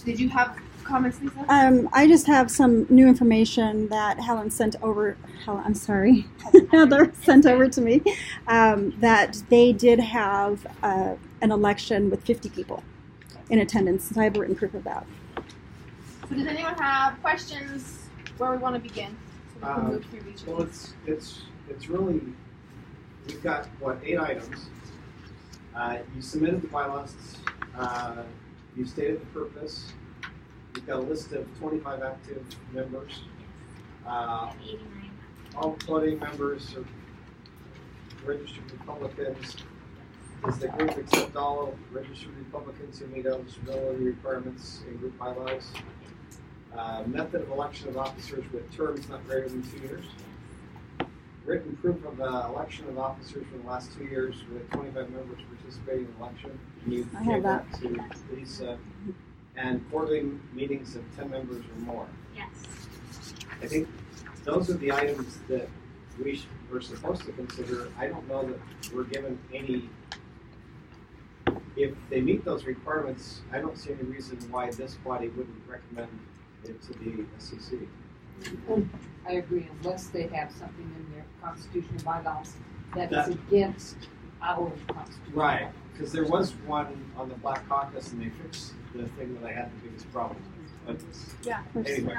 Speaker 14: Did you have comments, Lisa?
Speaker 1: I just have some new information that Helen sent over. Heather sent over to me. That they did have an election with 50 people in attendance. I have written proof of that.
Speaker 14: So does anyone have questions where we want to begin? So we can move through each
Speaker 11: Well,
Speaker 14: of these.
Speaker 11: it's really, we've got, 8 items. You submitted the bylaws, you stated the purpose, you've got a list of 25 active members. All voting members are registered Republicans. Does the group accept all registered Republicans who meet eligibility requirements in group bylaws? Method of election of officers with terms not greater than 2 years. Written proof of election of officers for the last 2 years with 25 members participating in the election. Can you
Speaker 1: I have
Speaker 11: give
Speaker 1: that.
Speaker 11: to Lisa? And quarterly meetings of 10 members or more.
Speaker 14: Yes.
Speaker 11: I think those are the items that we're supposed to consider. I don't know that we're given any. If they meet those requirements, I don't see any reason why this body wouldn't recommend it to the SEC.
Speaker 4: I agree, unless they have something in their constitutional bylaws that
Speaker 11: That-
Speaker 4: is against our constitution.
Speaker 11: Right, because there was one on the Black Caucus and they fixed the thing that I had the biggest problem with. But
Speaker 14: Yeah.
Speaker 11: anyway.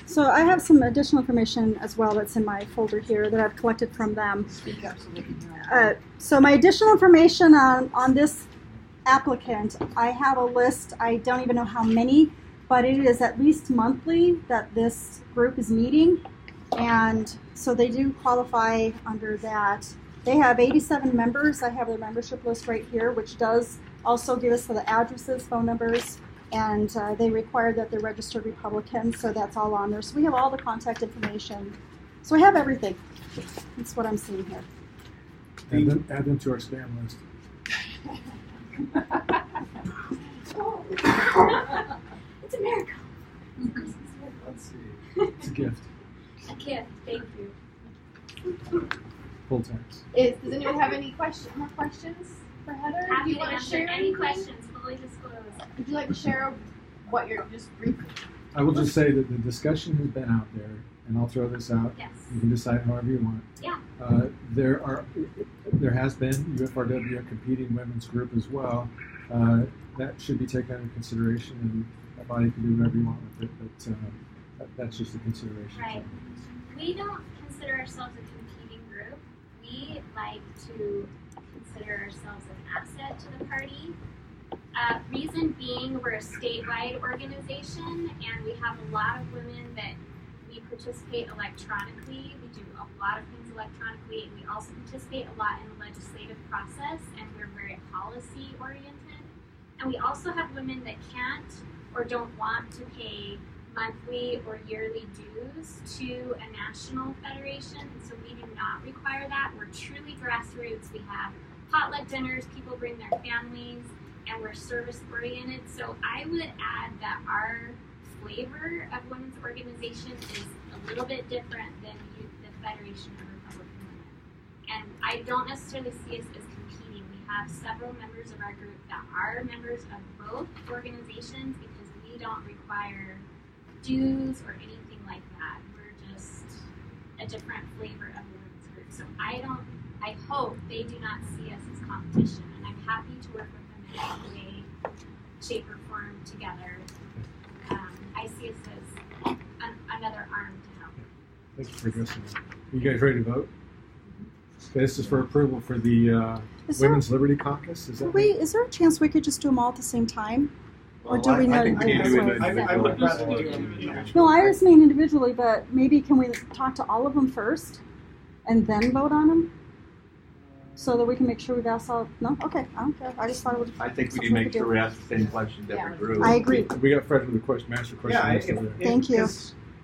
Speaker 1: So I have some additional information as well that's in my folder here that I've collected from them.
Speaker 4: Speak up so they can hear.
Speaker 1: So my additional information on this applicant, I have a list. I don't even know how many, but it is at least monthly that this group is meeting. And so they do qualify under that. They have 87 members. I have their membership list right here, which does also give us the addresses, phone numbers, and they require that they're registered Republicans, so that's all on there. So we have all the contact information. So we have everything. That's what I'm seeing here.
Speaker 5: Add them to our spam list.
Speaker 15: It's a miracle.
Speaker 5: Let's see. It's a gift.
Speaker 15: A gift. Thank you.
Speaker 5: Full tax.
Speaker 14: Does anyone have any more questions for Heather? Do
Speaker 15: Happy
Speaker 14: you
Speaker 15: to
Speaker 14: want to
Speaker 15: answer
Speaker 14: share
Speaker 15: any
Speaker 14: anything?
Speaker 15: questions. Fully disclosed.
Speaker 14: Would you like to share what you're just briefly?
Speaker 5: I will just say that the discussion has been out there, and I'll throw this out.
Speaker 15: Yes.
Speaker 5: You can decide however you want.
Speaker 15: Yeah.
Speaker 5: There has been UFRW, a competing women's group as well. That should be taken under consideration, and that body can do whatever you want with it. But that's just a consideration.
Speaker 15: Right. We don't consider ourselves a competing group. We like to consider ourselves an asset to the party. Reason being, we're a statewide organization, and we have a lot of women that we participate electronically. We do a lot of things electronically. We also participate a lot in the legislative process, and we're very policy oriented. And we also have women that can't or don't want to pay monthly or yearly dues to a national federation, and so we do not require that. We're truly grassroots. We have potluck dinners, people bring their families, and we're service oriented. So I would add that our flavor of women's organization is a little bit different than the Federation of Republican Women. And I don't necessarily see us as competing. We have several members of our group that are members of both organizations because we don't require dues or anything like that. We're just a different flavor of women's group. So I hope they do not see us as competition, and I'm happy to work with them in any way, shape, or form together. I see us as another arm to help.
Speaker 5: Thank you for addressing that. Are you guys ready to vote? Okay, this is for approval for the Women's Liberty Caucus. Is
Speaker 1: there a chance we could just do them all at the same time? Or do we know?
Speaker 11: I would rather do them individually.
Speaker 1: No, I just mean individually, but maybe can we talk to all of them first and then vote on them? So that we can make sure we've asked all. No? Okay, I don't care. I just thought it would.
Speaker 9: I think we need to make sure we ask the same questions every group.
Speaker 1: I agree.
Speaker 5: We got Fred with the question, master question.
Speaker 1: Thank you.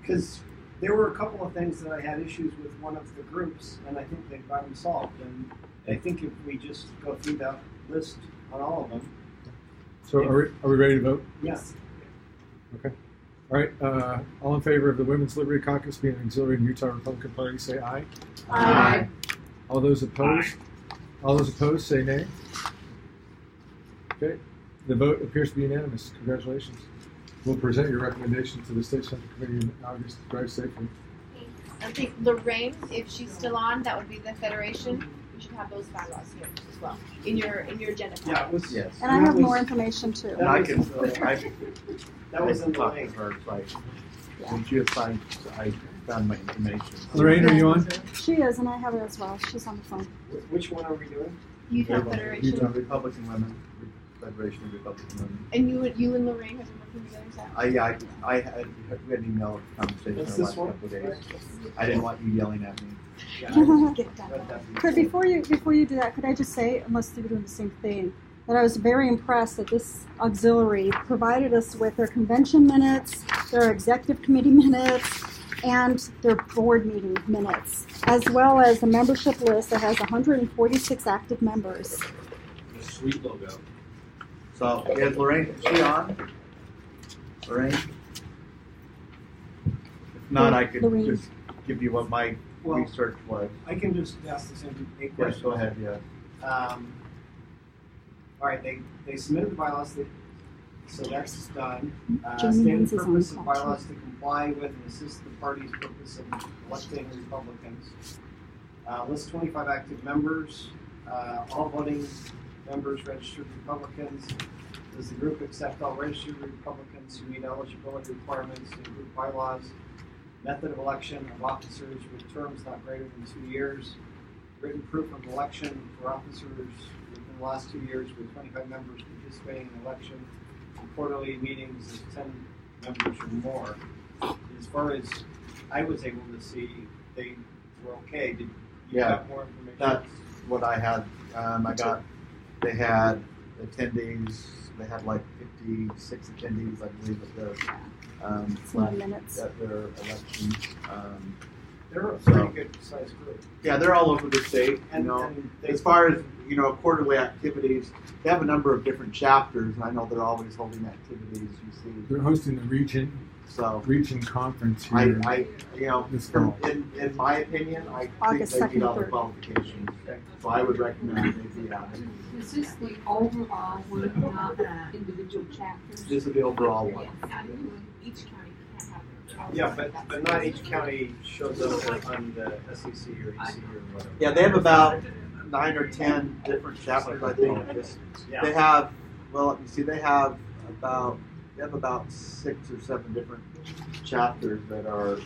Speaker 11: Because there were a couple of things that I had issues with one of the groups, and I think they've gotten solved. And I think if we just go through that list on all of them.
Speaker 5: So are we ready to vote?
Speaker 11: Yes.
Speaker 5: Okay. All right. All in favor of the Women's Liberty Caucus being an auxiliary in Utah Republican Party, say aye.
Speaker 1: Aye.
Speaker 5: All those opposed?
Speaker 10: Aye.
Speaker 5: All those opposed, say nay. Okay. The vote appears to be unanimous. Congratulations. We'll present your recommendation to the State Central Committee in August. Drive safely.
Speaker 14: I think Lorraine, if she's still on, that would be the Federation. We should have those bylaws here as well in your agenda.
Speaker 11: Yeah, it was.
Speaker 9: Yes.
Speaker 1: And I have more information too.
Speaker 9: And I can.
Speaker 11: That was in the
Speaker 9: talk
Speaker 11: link.
Speaker 9: to her. Like, when she assigned, I found my information.
Speaker 5: Lorraine, are you on?
Speaker 1: She is, and I have it as well. She's on the phone.
Speaker 11: Which one are we doing?
Speaker 14: Utah Federation.
Speaker 9: Utah Republican Women, Federation of Republican Women.
Speaker 14: And you and Lorraine have been working together, is that?
Speaker 9: I had we had an email conversation the last couple of days. I didn't want you yelling at me.
Speaker 1: But before you do that, could I just say, unless they're doing the same thing, that I was very impressed that this auxiliary provided us with their convention minutes, their executive committee minutes, and their board meeting minutes, as well as a membership list that has 146 active members.
Speaker 8: A sweet logo.
Speaker 9: So is Lorraine, is she on? Lorraine? If not, I could
Speaker 1: Lorraine.
Speaker 9: just give you what my research was.
Speaker 11: I can just ask the same
Speaker 9: Yes,
Speaker 11: question.
Speaker 9: go ahead, yeah.
Speaker 11: All right, they submitted the bylaws, so that's done.
Speaker 1: Jamie
Speaker 11: Stated
Speaker 1: Hines is on
Speaker 11: purpose
Speaker 1: the
Speaker 11: of
Speaker 1: call,
Speaker 11: bylaws to comply with and assist the party's purpose of electing Republicans. List 25 active members, all voting members registered Republicans. Does the group accept all registered Republicans who meet eligibility requirements in group bylaws? Method of election of officers with terms not greater than 2 years. Written proof of election for officers within the last 2 years with 25 members participating in election. And quarterly meetings is 10 members or more. As far as I was able to see, they were okay. Did you have more information?
Speaker 9: That's what I had. They had attendees. They had like 56 attendees, I believe, at their elections.
Speaker 11: They're a pretty good sized group.
Speaker 9: Yeah, they're all over the state. As far as quarterly activities, they have a number of different chapters, and I know they're always holding activities. You see,
Speaker 5: they're hosting the region conference here.
Speaker 9: In my opinion, I think they meet all the qualifications. So I would recommend they be out.
Speaker 4: Is this the overall one, not individual chapters?
Speaker 9: This is the overall one.
Speaker 4: Each county can't have their.
Speaker 11: Yeah, but not each county shows up on the SEC or EC or whatever.
Speaker 9: Yeah, they have about 9 or 10 different chapters, I think. They have, let me see, they have about 6 or 7 different chapters that are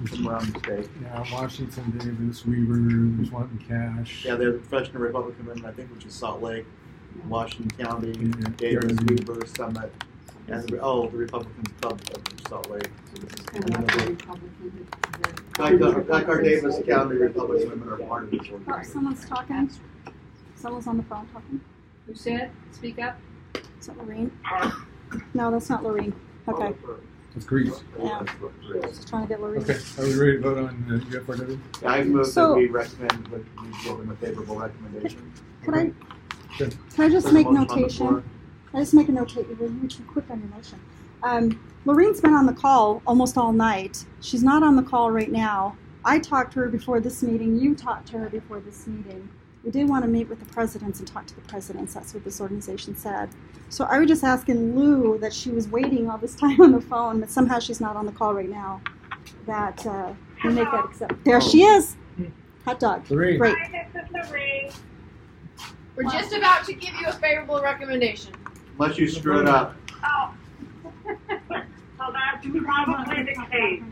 Speaker 9: from around the state.
Speaker 5: Yeah, Washington, Davis, Weaver, there's one in Cache.
Speaker 9: Yeah, they're the Professional Republican Women, I think, which is Salt Lake, Washington County, Davis, Weaver, Summit, and the Republican Club of Salt Lake. So this is like our Davis County Republican Women are part of this organization.
Speaker 1: Someone's talking. Someone's on the phone talking.
Speaker 4: Who said? Speak up.
Speaker 1: Is that Lorene? No, that's not Lorene. Okay.
Speaker 5: It's Greece.
Speaker 1: Yeah. Just trying to get Lorene.
Speaker 5: Okay. Are we ready to vote on the UFRW?
Speaker 9: Yeah, I move that we recommend, we give them a favorable recommendation.
Speaker 1: Can I just make notation? I just make a notation. You're too quick on your motion. Lorene's been on the call almost all night. She's not on the call right now. I talked to her before this meeting. You talked to her before this meeting. We did want to meet with the presidents and talk to the presidents. That's what this organization said. So I was just asking Lou that she was waiting all this time on the phone, but somehow she's not on the call right now. That we make that accept. There she is. Hot dog.
Speaker 5: Lorene.
Speaker 1: Great.
Speaker 14: Hi, this is Lorene. We're just about to give you a favorable recommendation.
Speaker 9: Unless you screw it up.
Speaker 10: Oh. So that's probably the case.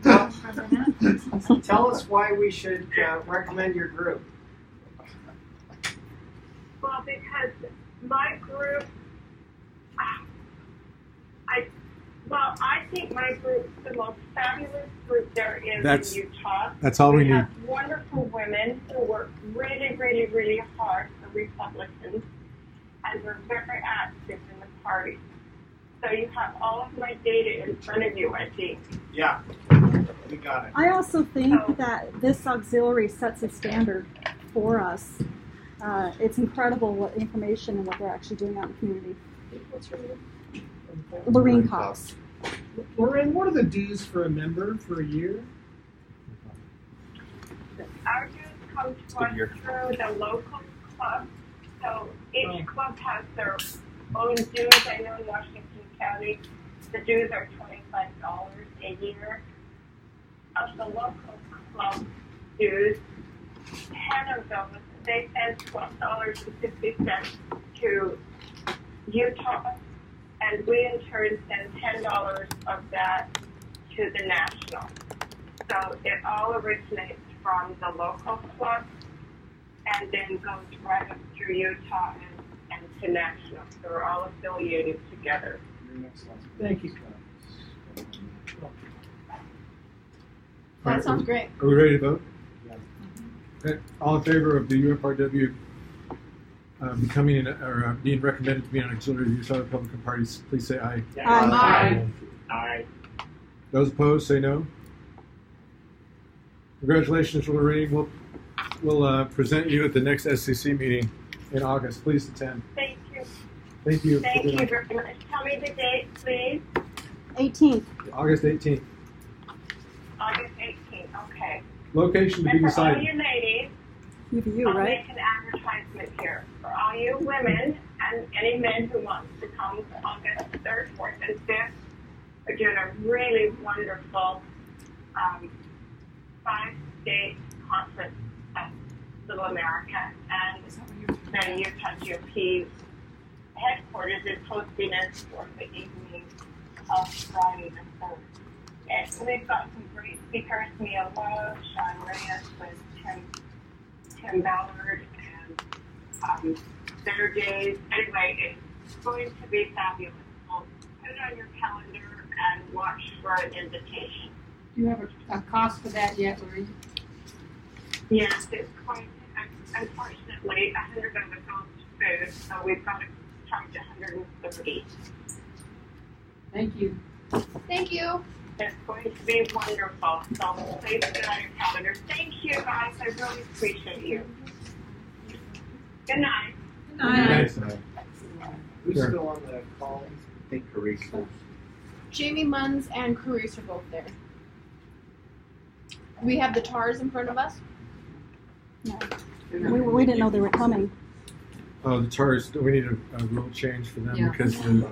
Speaker 11: Tell us why we should recommend your group.
Speaker 10: Well, because my group, I think my group's the most fabulous group there is in Utah.
Speaker 5: That's all we need.
Speaker 10: have wonderful women who work really, really, really hard for Republicans, and they're very active in the party. So you have all of my data in front of you, I think.
Speaker 11: Yeah, we got it.
Speaker 1: I also think that this auxiliary sets a standard for us. It's incredible what information and what they're actually doing out in the community.
Speaker 2: What's her name?
Speaker 1: Lorene Cox.
Speaker 2: Lorene, what are the dues for a member for a year?
Speaker 10: Our dues come to us through the local club. So each club has their own dues. I know in Washington County, the dues are $25 a year. Of the local club dues, 10 of those, they send $12.50 to Utah, and we in turn send $10 of that to the national. So it all originates from the local club and then goes right up through Utah and to national. So we're all affiliated together.
Speaker 2: Thank you.
Speaker 14: That sounds great.
Speaker 5: Are we ready to vote? Okay. All in favor of the UFRW becoming or being recommended to be an auxiliary of the Utah Republican Party, please say aye.
Speaker 10: Aye.
Speaker 6: Aye.
Speaker 5: Those opposed, say no. Congratulations, Lorene. We'll present you at the next SCC meeting in August. Please attend.
Speaker 10: Thank you.
Speaker 5: Thank you.
Speaker 10: Thank you very much. Tell me the date, please.
Speaker 1: 18th.
Speaker 5: August 18th.
Speaker 10: August 18th. Okay.
Speaker 5: Location to be
Speaker 10: And for
Speaker 5: decided.
Speaker 10: all you ladies,
Speaker 1: UVU,
Speaker 10: I'll
Speaker 1: right?
Speaker 10: make an advertisement here. For all you women and any men who want to come to August 3rd, 4th, and 5th, we're doing a really wonderful 5-state conference at Little America, and the Utah GOP headquarters is hosting us for the evening of Friday the 3rd. And we've got some great speakers, Mia Lowe, Sean Reyes with Tim Ballard, and their days. Anyway, it's going to be fabulous. So put it on your calendar and watch for an invitation.
Speaker 4: Do you have a cost for that yet, Lori?
Speaker 10: Yes, it's quite, unfortunately, 100 of it goes to food, so we've got to charge 130.
Speaker 4: Thank you.
Speaker 14: Thank you.
Speaker 10: It's going to be wonderful. So please put it on your calendar. Thank you, guys. I really appreciate you. Good night.
Speaker 7: Good night.
Speaker 11: Who's
Speaker 5: Sure.
Speaker 11: still on the call?
Speaker 9: I think Carissa.
Speaker 14: Jamie Munns and Carice are both there. We have the TARs in front of us.
Speaker 1: No. We didn't know they were coming.
Speaker 5: Oh, the TARs, we need a rule change for them
Speaker 4: Yeah.
Speaker 5: because the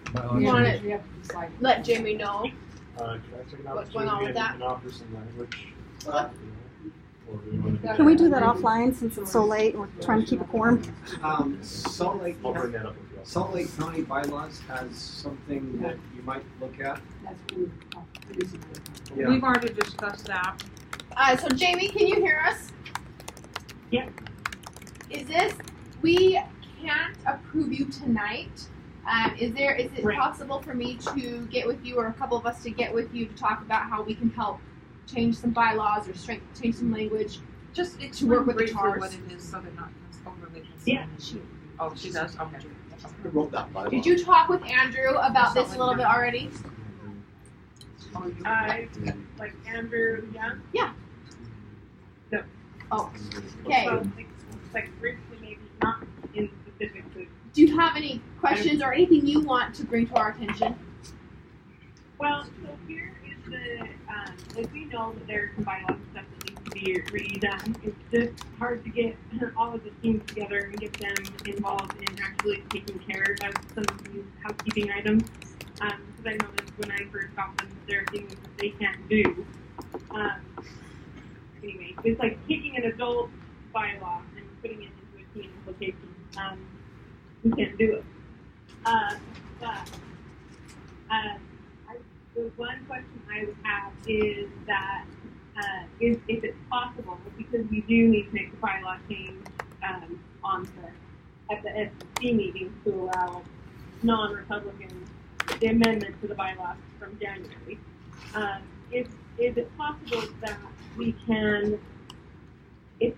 Speaker 5: bylaw
Speaker 14: You want
Speaker 5: change.
Speaker 14: it?
Speaker 4: We have to decide.
Speaker 14: Let Jamie know.
Speaker 12: Can I take an
Speaker 14: What's going on with that?
Speaker 12: and offer some language?
Speaker 14: Okay.
Speaker 12: Or do you want to-
Speaker 1: Can we do that offline since it's so late and we're trying to keep it warm?
Speaker 11: Salt Lake
Speaker 12: I'll bring that up with you.
Speaker 11: Salt Lake County bylaws has something that you might look at.
Speaker 4: That's what
Speaker 11: Yeah.
Speaker 7: We've already discussed that.
Speaker 14: So Jamie, can you hear us?
Speaker 10: Yep.
Speaker 14: We can't approve you tonight. Is it
Speaker 10: Right.
Speaker 14: possible for me to get with you or a couple of us to get with you to talk about how we can help change some bylaws or change some language?
Speaker 7: Just
Speaker 14: To
Speaker 7: explain
Speaker 14: work with the
Speaker 7: briefly
Speaker 14: TARs.
Speaker 7: what it is so they're not overly concerned.
Speaker 10: Yeah.
Speaker 7: Oh, she does? Okay.
Speaker 9: I wrote that bylaw.
Speaker 14: Did you talk with Andrew about this a little bit already?
Speaker 10: Like Andrew Young?
Speaker 14: Yeah.
Speaker 10: No.
Speaker 14: Oh, okay.
Speaker 10: Well, like briefly, maybe not in specifically.
Speaker 14: Do you have any questions or anything you want to bring to our attention?
Speaker 10: Well, so here is the, like we know that there's some bylaws and stuff that needs to be redone. It's just hard to get all of the teams together and get them involved in actually taking care of some of these housekeeping items. Because I noticed when I first got them, there are things that they can't do. Anyway, it's like taking an adult bylaw and putting it into a teen application. We can't do it. The one question I would have is that if it's possible, because we do need to make the bylaw change at the SEC meeting to allow non-Republicans the amendment to the bylaws from January. Is it possible that we can, is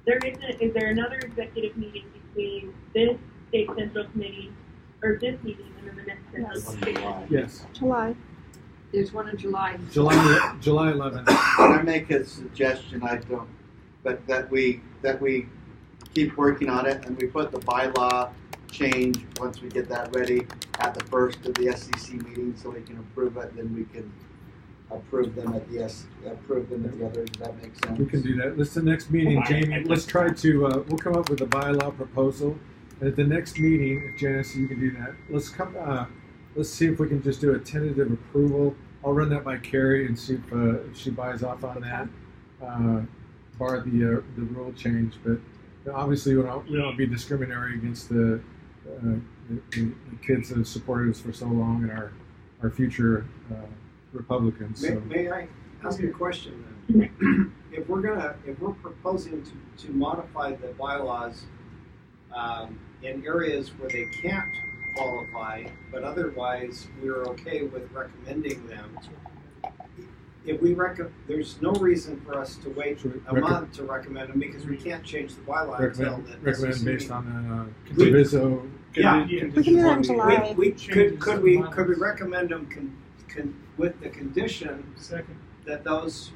Speaker 10: there another executive meeting between this state central committee or this meeting and then the next central committee?
Speaker 5: Yes,
Speaker 1: July.
Speaker 4: There's one in July.
Speaker 5: July 11th.
Speaker 9: Can I make a suggestion? But that we keep working on it and we put the bylaw change once we get that ready at the first of the SEC meeting so we can approve it. Then we can approve them at the others. Does that make sense?
Speaker 5: We can do that. Let's the next meeting, Jamie. Let's try to. We'll come up with a bylaw proposal, and at the next meeting, if Janice, you can do that. Let's come. Let's see if we can just do a tentative approval. I'll run that by Carrie and see if she buys off on that. Bar the rule change, but obviously we don't be discriminatory against the kids that have supported us for so long and our future Republicans. So.
Speaker 11: May I ask you a question then? If we're proposing to modify the bylaws in areas where they can't qualify, but otherwise we're okay with recommending them. If we there's no reason for us to wait a month to recommend them because we can't change the bylaw until the
Speaker 5: recommend based on the proviso.
Speaker 11: Yeah,
Speaker 1: We can do that in July.
Speaker 11: Could we recommend them with the condition that those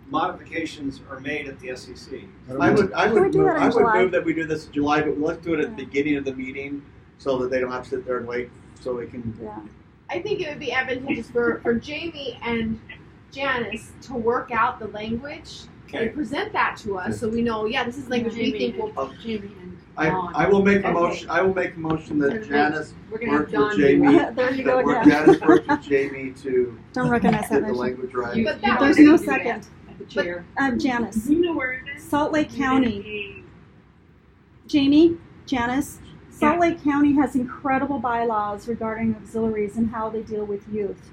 Speaker 11: modifications are made at the SEC?
Speaker 9: I would
Speaker 1: July?
Speaker 9: move that we do this in July, but let's do it at the beginning of the meeting so that they don't have to sit there and wait. So we can.
Speaker 1: Yeah.
Speaker 14: I think it would be advantageous for Jamie and Janice to work out the language and present that to us so we know, this is language we think will.
Speaker 4: Jamie and
Speaker 9: I will make a motion. I will make a motion that Janice works with
Speaker 4: Don
Speaker 9: Jamie.
Speaker 1: There you go again.
Speaker 9: Janice works with Jamie to
Speaker 1: Don't recognize that
Speaker 9: get the
Speaker 1: motion.
Speaker 9: language right.
Speaker 14: But that
Speaker 1: There's
Speaker 14: was-
Speaker 1: no second.
Speaker 4: at the chair.
Speaker 1: Janice.
Speaker 10: You know where it is?
Speaker 1: Salt Lake County. Jamie, Janice, Salt Lake County has incredible bylaws regarding auxiliaries and how they deal with youth.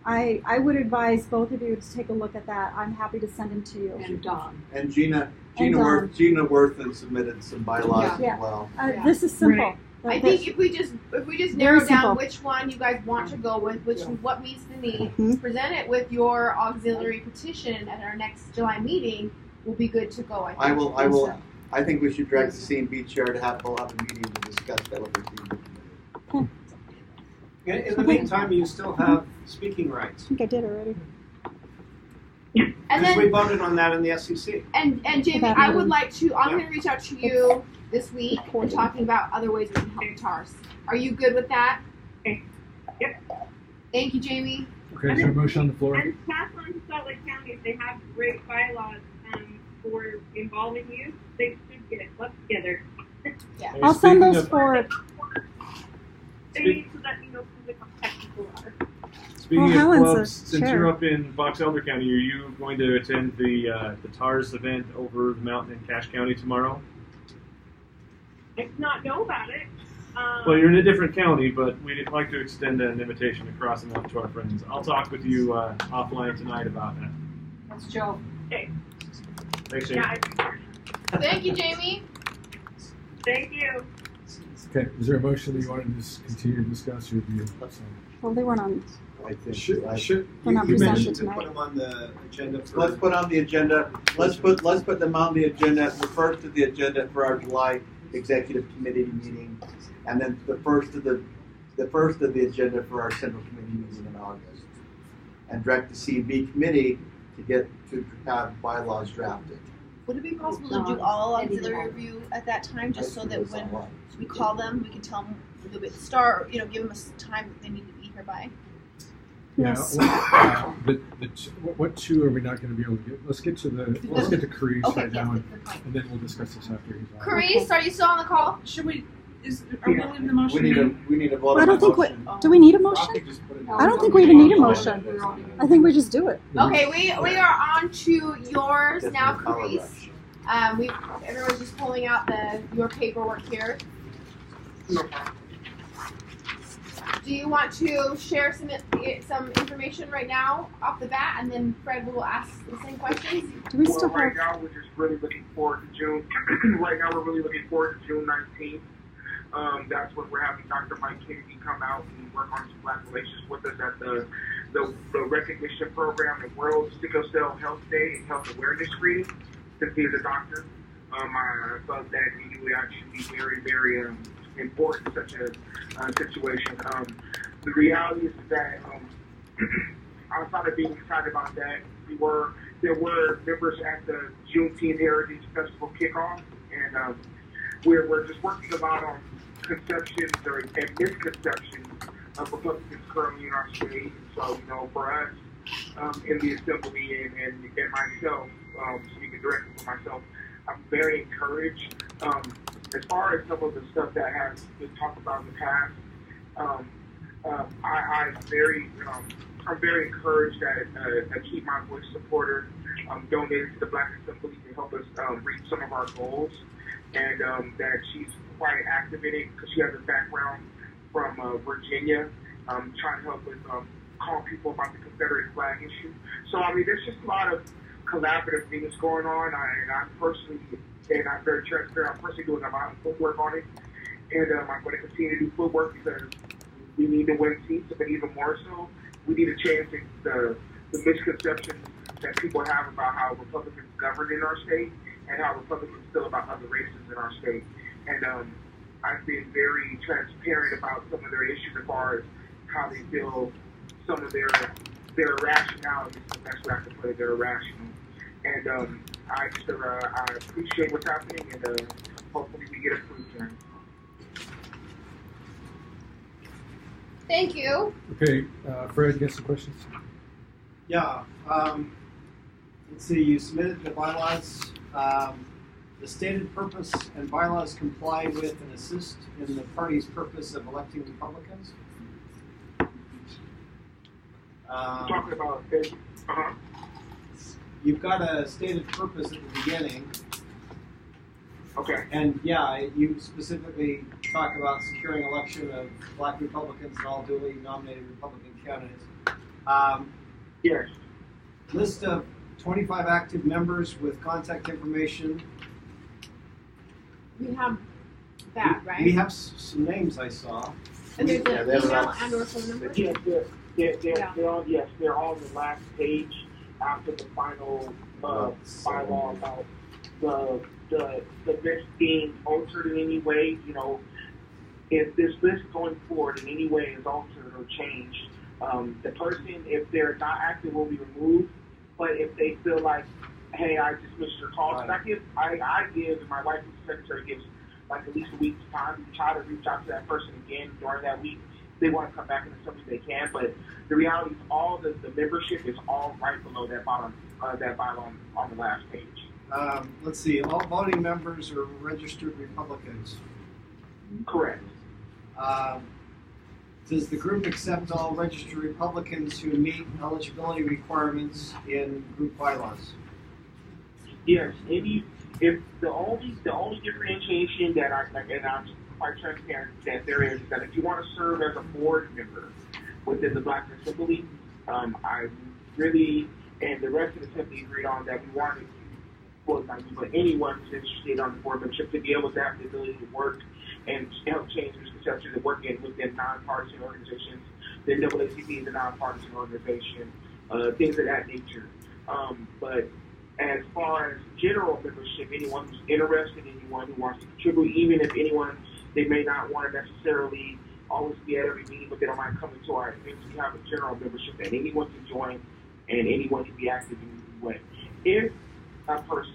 Speaker 1: I would advise both of you to take a look at that. I'm happy to send them to you.
Speaker 4: And Dawn.
Speaker 9: And Gina
Speaker 1: And,
Speaker 9: Worth has submitted some bylaws
Speaker 1: Yeah.
Speaker 9: as well.
Speaker 1: This is simple.
Speaker 14: Right. I think if we just
Speaker 1: Very
Speaker 14: narrow down
Speaker 1: simple.
Speaker 14: which one you guys want to go with, what meets the need,
Speaker 1: Mhm.
Speaker 14: present it with your auxiliary petition at our next July meeting, we'll be good to go.
Speaker 9: I will. I think we should direct the C&B chair to have a meeting to discuss that with the C&B committee.
Speaker 11: In the meantime, you still have speaking rights.
Speaker 1: I think I did already.
Speaker 14: And
Speaker 11: Because we
Speaker 14: then,
Speaker 11: voted on that in the SEC.
Speaker 14: and Jamie,
Speaker 1: About
Speaker 14: I
Speaker 1: meeting.
Speaker 14: would like to. I'm going to reach out to you this week and talking about other ways we can help the TARS. Are you good with that?
Speaker 10: Okay. Yep.
Speaker 14: Thank you, Jamie.
Speaker 5: Okay, is there a motion on the floor?
Speaker 10: And pass on to Salt Lake County if they have great bylaws for involving youth, they should get it put together.
Speaker 14: Yeah.
Speaker 5: Hey,
Speaker 1: I'll send
Speaker 5: speaking
Speaker 1: those
Speaker 5: of-
Speaker 1: forward.
Speaker 10: They need to let you know who the technical are.
Speaker 12: Speaking
Speaker 1: Well,
Speaker 12: of
Speaker 1: Helen's a
Speaker 12: clubs, since
Speaker 1: chair.
Speaker 12: you're up in Box Elder County, are you going to attend the TARS event over the mountain in Cache County tomorrow?
Speaker 10: I did not know about it.
Speaker 12: Well, you're in a different county, but we'd like to extend an invitation across the mountain to our friends. I'll talk with you offline tonight about that.
Speaker 4: That's Joe.
Speaker 10: Okay.
Speaker 12: Thanks, Jamie.
Speaker 10: Yeah,
Speaker 14: Thank you, Jamie.
Speaker 10: thank you.
Speaker 5: Okay, is there a motion that you want to just continue to discuss, or do you?
Speaker 1: Well, they weren't on.
Speaker 9: I think.
Speaker 1: They're not
Speaker 5: you
Speaker 1: presented
Speaker 5: mentioned-
Speaker 11: To put
Speaker 1: tonight.
Speaker 11: them on the agenda for.
Speaker 9: Let's put on the agenda. Let's put them on the agenda. The first of the agenda for our July executive committee meeting, and then the first of the agenda for our central committee meeting in August, and direct the C&B committee to have bylaws drafted.
Speaker 14: Would it be possible to do all auxiliary review at that time, just so that when we call them, we can tell them a little bit start, give them a time that they need to be here by?
Speaker 1: Yes.
Speaker 5: What two are we not going to be able to get? Let's get to Carice
Speaker 14: Okay,
Speaker 5: right
Speaker 14: yeah,
Speaker 5: now,
Speaker 14: good point.
Speaker 5: and then we'll discuss this after he's on.
Speaker 14: Carice, are you still on the call?
Speaker 7: Should we? Are we leaving the motion?
Speaker 9: We need a vote
Speaker 1: I
Speaker 9: on
Speaker 1: don't
Speaker 9: the
Speaker 1: think we.
Speaker 9: motion.
Speaker 1: Do we need a motion? I don't think we even need a motion. I think we just do it.
Speaker 14: Okay, we are on to yours now, Carice. Everyone's just pulling out your paperwork here. Do you want to share some information right now off the bat, and then Fred will ask the same questions?
Speaker 1: Do we still
Speaker 16: right
Speaker 1: have?
Speaker 16: now, we're just really looking forward to June. Right now, we're really looking forward to June 19th. That's when we're having Dr. Mike Kennedy come out and work on some Black relations with us at the recognition program and World Sickle Cell Health Day and Health Awareness Screening. Since he's a doctor, I thought that he would actually be very, very important in such a situation. The reality is that outside of being excited about that, there were members at the Juneteenth Heritage Festival kickoff, and we're just working a lot on conceptions and misconceptions of Republicans currently in our state. So, for us in the assembly and myself, speaking directly for myself, I'm very encouraged. As far as some of the stuff that has been talked about in the past, I'm very encouraged that a Keep My Voice supporter donated to the Black Assembly to help us reach some of our goals, and that she's quite active in it because she has a background from Virginia, trying to help us call people about the Confederate flag issue. So, there's just a lot of collaborative things going on, and I'm very transparent. I'm personally doing a lot of footwork on it, and I'm going to continue to do footwork because we need to win seats, but even more so, we need to change the misconceptions that people have about how Republicans govern in our state and how Republicans feel about other races in our state. And I've been very transparent about some of their issues as far as how they feel, some of their irrationality, the best way I can put it, they're irrational. And I appreciate what's happening, and hopefully we get approved here.
Speaker 14: Thank you.
Speaker 5: Okay, Fred, you got some questions?
Speaker 11: Yeah. Let's see. You submitted the bylaws. The stated purpose and bylaws comply with and assist in the party's purpose of electing Republicans.
Speaker 16: Talking about
Speaker 11: You've got a stated purpose at the beginning.
Speaker 16: Okay.
Speaker 11: And you specifically talk about securing election of Black Republicans and all duly nominated Republican candidates.
Speaker 16: Yes.
Speaker 11: List of 25 active members with contact information.
Speaker 14: We have that, right?
Speaker 11: We have some names I saw.
Speaker 14: And there's
Speaker 9: Yeah,
Speaker 14: an
Speaker 9: they have
Speaker 14: email
Speaker 9: about-
Speaker 14: and or phone number?
Speaker 16: Yes, they're on the last page after the final bylaw about the list being altered in any way. You know, if this list going forward in any way is altered or changed, the person, if they're not active, will be removed. But if they feel like, hey, I just missed your call,
Speaker 11: Right.
Speaker 16: I give, and my wife, the secretary, gives like at least a week's time. We try to reach out to that person again during that week. If they want to come back into something they can, but the reality is all the membership is all right below that bottom that bylaw on the last page.
Speaker 11: Let's see. All voting members are registered Republicans.
Speaker 16: Correct.
Speaker 11: Does the group accept all registered Republicans who meet eligibility requirements in group bylaws?
Speaker 16: Yes. If the only differentiation that I'm quite transparent that there is that if you want to serve as a board member within the Black Assembly, I really and the rest of the assembly agreed on that we wanted but anyone who's interested on the board membership to be able to have the ability to work and help change misconceptions and work within nonpartisan organizations. The NAACP is a nonpartisan organization, things of that nature. But as far as general membership, anyone who's interested, anyone who wants to contribute, even if anyone, they may not want to necessarily always be at every meeting, but they don't mind coming to our events, we have a general membership that anyone can join and anyone can be active in any way. If a person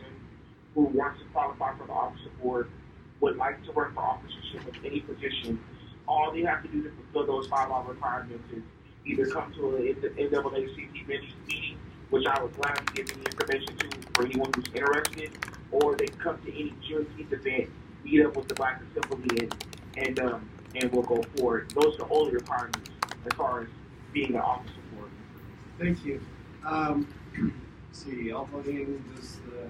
Speaker 16: who wants to qualify for the office of board would like to run for officership of any position, all they have to do to fulfill those bylaw requirements is either come to an NAACP meeting, which I would gladly give any information to for anyone who's interested, or they come to any Juneteenth event, meet up with the Black Assembly, and we'll go forward. Those are the only requirements as far as being an officer board.
Speaker 11: Thank you. Let's see, all voting is the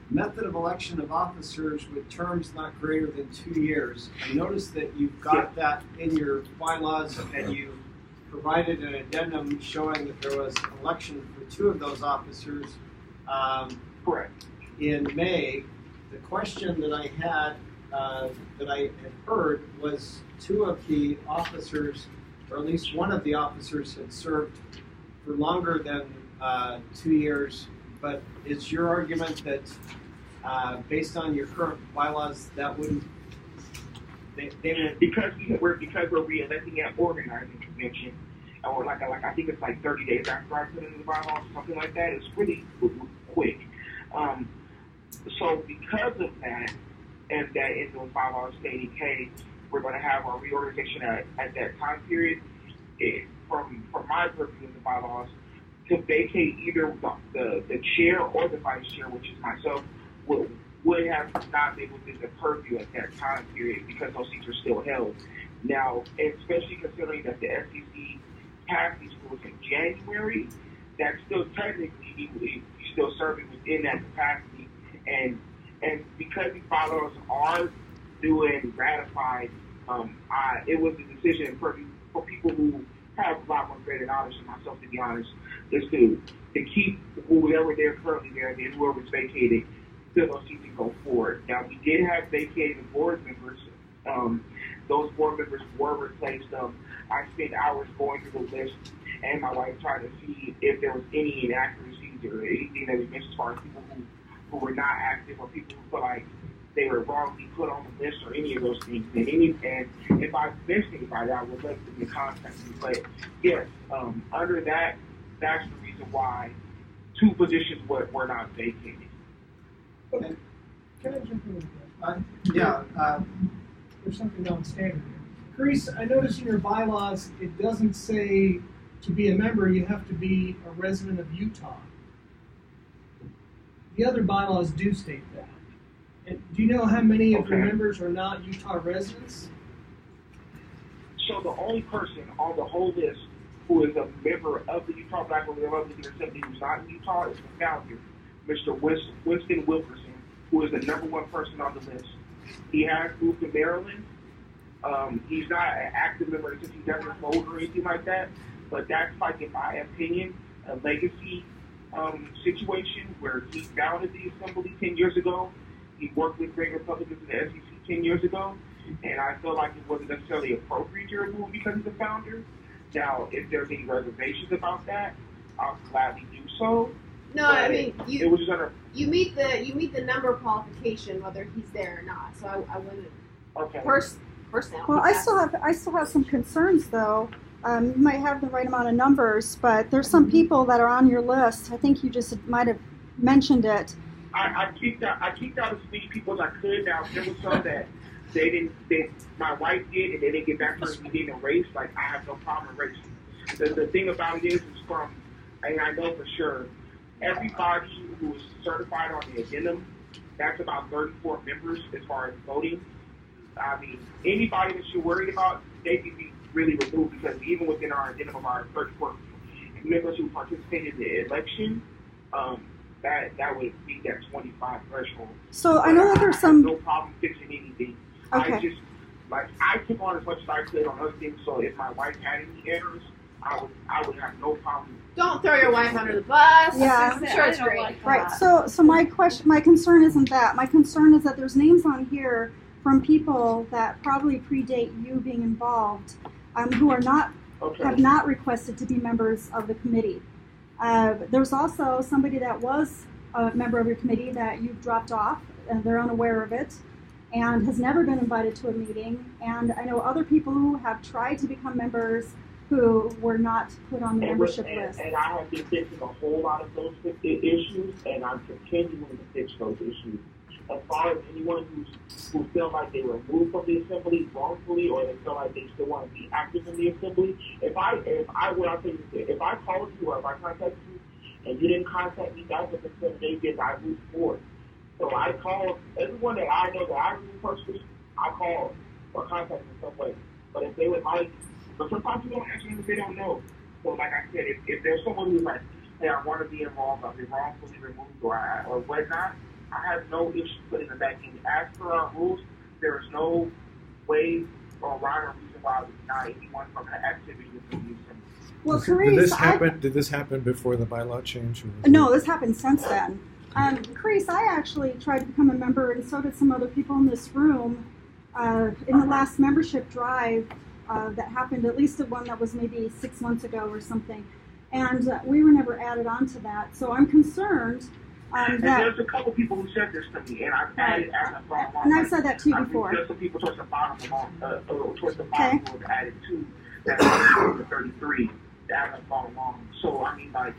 Speaker 11: method of election of officers with terms not greater than 2 years. I noticed that you've got that in your bylaws and you provided an addendum showing that there was an election for 2 of those officers.
Speaker 16: Correct.
Speaker 11: In May. The question that I had, that I had heard, was 2 of the officers, or at least one of the officers, had served for longer than 2 years. But is your argument that, based on your current bylaws, that wouldn't? They would,
Speaker 16: because we're re-electing at organizing convention, or like I think it's like 30 days after I put in the bylaws, something like that. It's really quick. So because of that, and that in those bylaws stating, hey, we're going to have our reorganization at that time period, from my purview of the bylaws, to vacate either the chair or the vice chair, which is myself, would have not been within the purview at that time period because those seats are still held. Now, especially considering that the SEC passed these rules in January, that's still technically he's still serving within that capacity. And because these bylaws are due and ratified, it was a decision for people who have a lot more greater knowledge than myself, to be honest, is to keep whoever they're currently there and then whoever's vacated, still those seats can go forward. Now, we did have vacated board members. Those board members were replaced. I spent hours going through the list, and my wife tried to see if there was any inaccuracies or anything that we missed as far as people who were not active or people who felt like they were wrongly put on the list or any of those things. And if I missed anybody, I would let them contact me. But yes, under that, that's the reason why 2 positions were not vacated.
Speaker 2: Okay. Can I jump in with that?
Speaker 11: yeah.
Speaker 2: There's something non-standard here. Grease, I noticed in your bylaws it doesn't say to be a member you have to be a resident of Utah. The other bylaws do state that. And do you know how many of your members are not Utah residents?
Speaker 16: So the only person on the whole list who is a member of the Utah Black Republican Assembly who's not in Utah is the founder, Mr. Winston Wilkerson, who is the #1 person on the list. He has moved to Maryland. He's not an active member since he doesn't vote or anything like that, but that's like, in my opinion, a legacy situation where he founded the assembly 10 years ago. He worked with great Republicans in the SEC 10 years ago, and I feel like it wasn't necessarily appropriate to remove because he's the founder. Now, if there's any reservations about that, I'll gladly do so.
Speaker 14: No,
Speaker 16: But
Speaker 14: I mean
Speaker 16: it was just under.
Speaker 14: you meet the number qualification whether he's there or not. So I wouldn't.
Speaker 16: Okay.
Speaker 14: Personally.
Speaker 1: Well, I still have some concerns though. You might have the right amount of numbers, but there's some people that are on your list. I think you just might have mentioned it.
Speaker 16: I kicked out as many people as I could. Now there was some that my wife did, and they didn't get back to me. We didn't erase. Like, I have no problem erasing. The thing about it is from, and I know for sure, everybody who is certified on the addendum, that's about 34 members as far as voting. I mean, anybody that you're worried about, they can be really removed, because even within our addendum of our 34 members who participated in the election, that would be that 25 threshold.
Speaker 1: So I know that there's some.
Speaker 16: No problem fixing anything.
Speaker 1: Okay.
Speaker 16: I took on as much as I could on other things. So if my wife had any errors, I would have no problem.
Speaker 14: Don't throw your wife under the bus.
Speaker 1: Yeah.
Speaker 14: I'm sure it's great.
Speaker 1: Right. So my concern isn't that. My concern is that there's names on here from people that probably predate you being involved, who are not have not requested to be members of the committee. There's also somebody that was a member of your committee that you've dropped off, and they're unaware of it, and has never been invited to a meeting. And I know other people who have tried to become members who were not put on the membership list.
Speaker 16: And I have been fixing a whole lot of those issues, and I'm continuing to fix those issues. As far as anyone who feel like they were removed from the assembly wrongfully, or they feel like they still want to be active in the assembly, if I called you or if I contacted you and you didn't contact me, that's a consideration that I moved forward. So I called everyone that I know that I knew personally. I called or contacted in some way. But if they would like, but sometimes you don't answer them if they don't know. So like I said, if there's someone who's like, hey, I want to be involved, I've been wrongfully removed or whatnot, I have no issue putting them back in. As per our rules, there is no way or rhyme or reason why we deny anyone from an activity within the assembly.
Speaker 1: Well,
Speaker 5: Did this happen before the bylaw change?
Speaker 1: No, this happened since then. Carice, I actually tried to become a member, and so did some other people in this room, in the last membership drive that happened, at least the one that was maybe 6 months ago or something. And we were never added on to that. So I'm concerned
Speaker 16: and there's a couple people who said this to me, and I've added as a phone.
Speaker 1: And I've said that to you before.
Speaker 16: There's some people towards the bottom who have added to that 33 that have gone along. So I mean, like,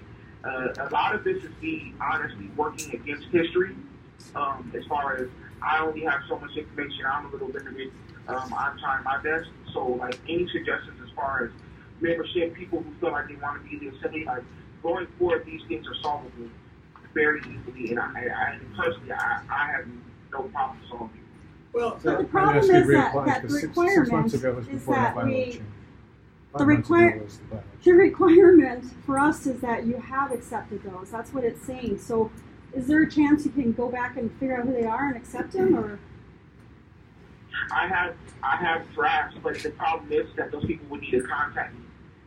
Speaker 16: a lot of this is me honestly working against history. As far as I only have so much information, I'm a little limited. I'm trying my best. So like, any suggestions as far as membership, people who feel like they want to be in the assembly, like, going forward, these things are solvable very easily, and I personally, I have no problem solving.
Speaker 1: Well, the problem is that the requirement is that the requirement for us is that you have accepted those. That's what it's saying. So, is there a chance you can go back and figure out who they are and accept them, or?
Speaker 16: I have drafts, but the problem is that those people would need to contact me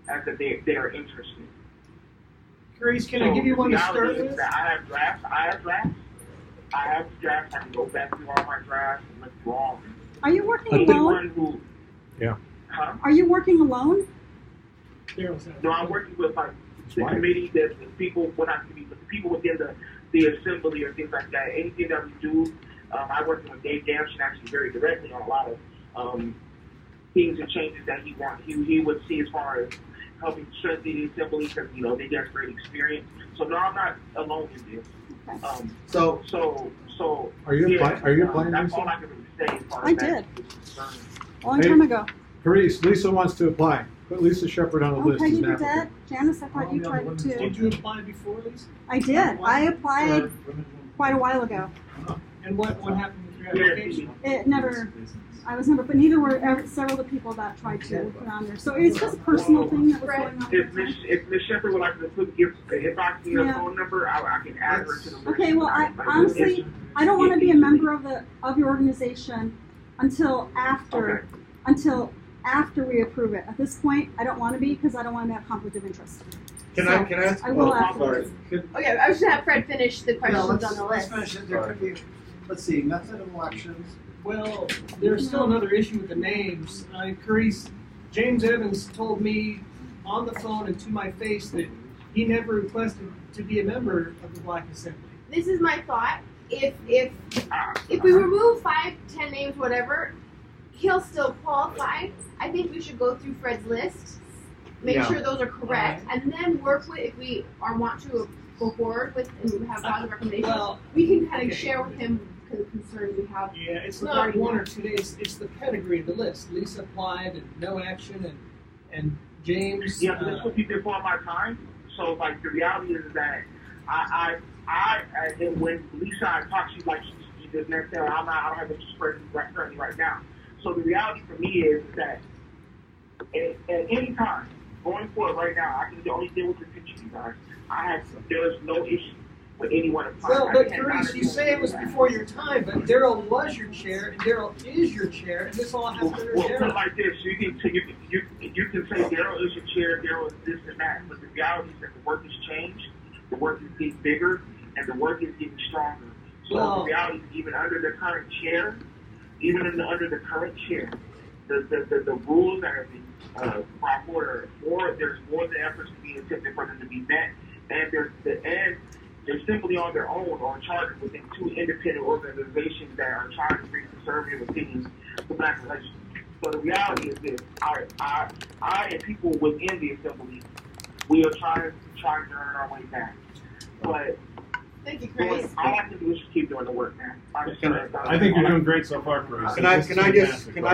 Speaker 16: after they are interested.
Speaker 2: Carice, can I give you one to start with?
Speaker 16: I have drafts. I can go back through all my drafts and look through all of them.
Speaker 1: Are you working alone?
Speaker 5: Yeah.
Speaker 16: Huh?
Speaker 1: Are you working alone?
Speaker 16: No, I'm working with like the committee, the people, well, not committee, but the people within the assembly or things like that. Anything that we do, I work with Dave Damson actually very directly on a lot of things and changes that he wants. He would see as far as helping strengthen the assembly, because they got great experience. So no, I'm not alone in this. So
Speaker 5: are you applying?
Speaker 16: That's all I can really say as far as
Speaker 1: I
Speaker 16: that
Speaker 1: did.
Speaker 16: is concerned.
Speaker 1: A long time ago.
Speaker 5: Carice, Lisa wants to apply. Put Lisa Shepard on the list.
Speaker 1: Peggy
Speaker 5: as an
Speaker 1: did that.
Speaker 5: applicant.
Speaker 1: Janice, I thought you tried to.
Speaker 2: Did you apply before, Lisa?
Speaker 1: I did. I applied quite a while ago.
Speaker 2: And what happened with your application?
Speaker 1: It never. I was never, but neither were several of the people that tried to put on there. So it's just a personal thing that was going on.
Speaker 16: If Ms. Shepard would like to give I see her phone number, I can add her to the list.
Speaker 1: Okay, well, honestly, I don't want to be a member of your organization until after we approve it. At this point, I don't want to be because I don't want to have conflict of interest.
Speaker 9: Can I ask?
Speaker 1: I will
Speaker 9: sorry.
Speaker 14: Okay, I was just have Fred finish the questions on the
Speaker 11: Let's
Speaker 14: list.
Speaker 11: finish it. There could be, let's see, method of elections.
Speaker 2: Well, there's still another issue with the names. Carice, James Evans told me on the phone and to my face that he never requested to be a member of the Black Assembly.
Speaker 14: This is my thought. If we remove 5, 10 names, whatever, he'll still qualify. I think we should go through Fred's list, make sure those are correct, and then work with, if we want to go forward with and have positive recommendations, we can kind of share with him the concerns we have.
Speaker 2: Yeah, it's not 1 or 2 days. It's the pedigree of the list. Lisa applied and no action, and James.
Speaker 16: Yeah, this would be before my time. So like the reality is that I and when Lisa I talked, she's like she doesn't necessarily. I don't have any spread currently right now. So the reality for me is that at any time going forward right now, I can only deal with the picture, you guys. There's no issue with anyone applying.
Speaker 2: Well, but Carice, you say it was before your time, but Daryl was your chair, and Daryl is your chair, and this all has to do with
Speaker 16: Well, put it
Speaker 2: Daryl.
Speaker 16: like this: you can say Daryl is your chair, Daryl is this and that, but the reality is that the work has changed, the work is getting bigger, and the work is getting stronger. So the reality is, even under the current chair, the rules that are being brought forward there's more than efforts to be attempted for them to be met, and they're simply on their own or chartered within 2 independent organizations that are trying to bring conservative opinions to Black relations. So the reality is this: I and people within the assembly, we are trying to earn our way back. But
Speaker 14: thank you, Chris.
Speaker 16: All I can do is just keep doing the work, man.
Speaker 12: I think you're doing great so far, Chris.
Speaker 9: Can I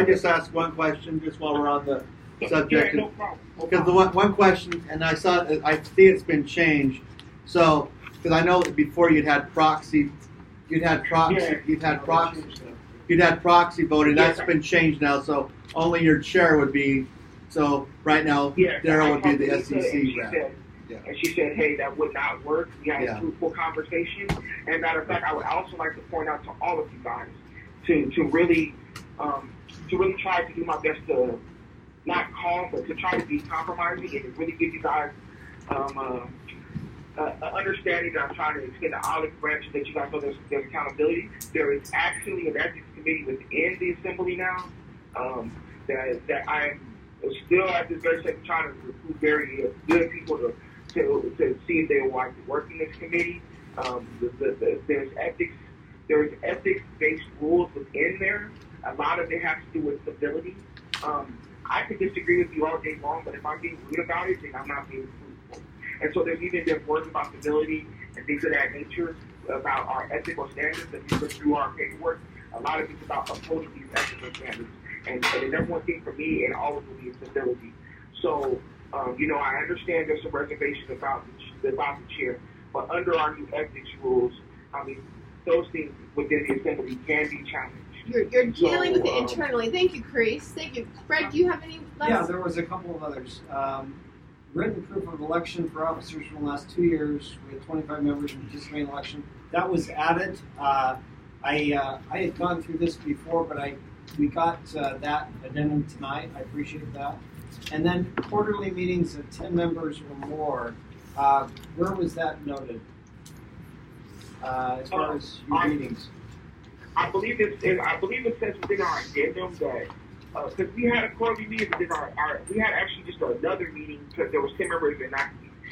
Speaker 9: just ask one question just while we're on the subject?
Speaker 16: Yeah, no problem.
Speaker 9: Because the one question, and I see it's been changed. So, because I know that before you'd had proxy voting. That's been changed now. So only your chair would be. So right now, Daryl would be the SEC rep.
Speaker 16: And she said, hey, that would not work. We had a fruitful conversation. And matter of fact, I would also like to point out to all of you guys to really try to do my best to not calm, but to try to be compromising and to really give you guys understanding that I'm trying to extend the olive branch that you guys know there's accountability. There is actually an ethics committee within the assembly now that I'm still at this very second trying to recruit very good people to see if they would like to work in this committee. There's ethics-based rules within there. A lot of it has to do with civility. I could disagree with you all day long, but if I'm being rude about it, then I'm not being truthful. And so there's even been words about civility and things of that nature about our ethical standards that we put through our paperwork. A lot of it's about upholding these ethical standards. And the number one thing for me in all of it is civility. So, I understand there's some reservations about the chair, but under our new ethics rules, those things within the assembly can be challenged.
Speaker 14: You're dealing with it internally. Thank you, Chris. Thank you. Fred, do you have any last?
Speaker 11: Yeah, there was a couple of others. Written proof of election for officers from the last 2 years. We had 25 members in participating in the election. That was added. I had gone through this before, but we got that addendum tonight. I appreciate that. And then quarterly meetings of 10 members or more. Where was that noted? As far as your meetings.
Speaker 16: I believe it says within our addendum that because we had a quarterly meeting, but then we had actually just another meeting because there was 10 members, and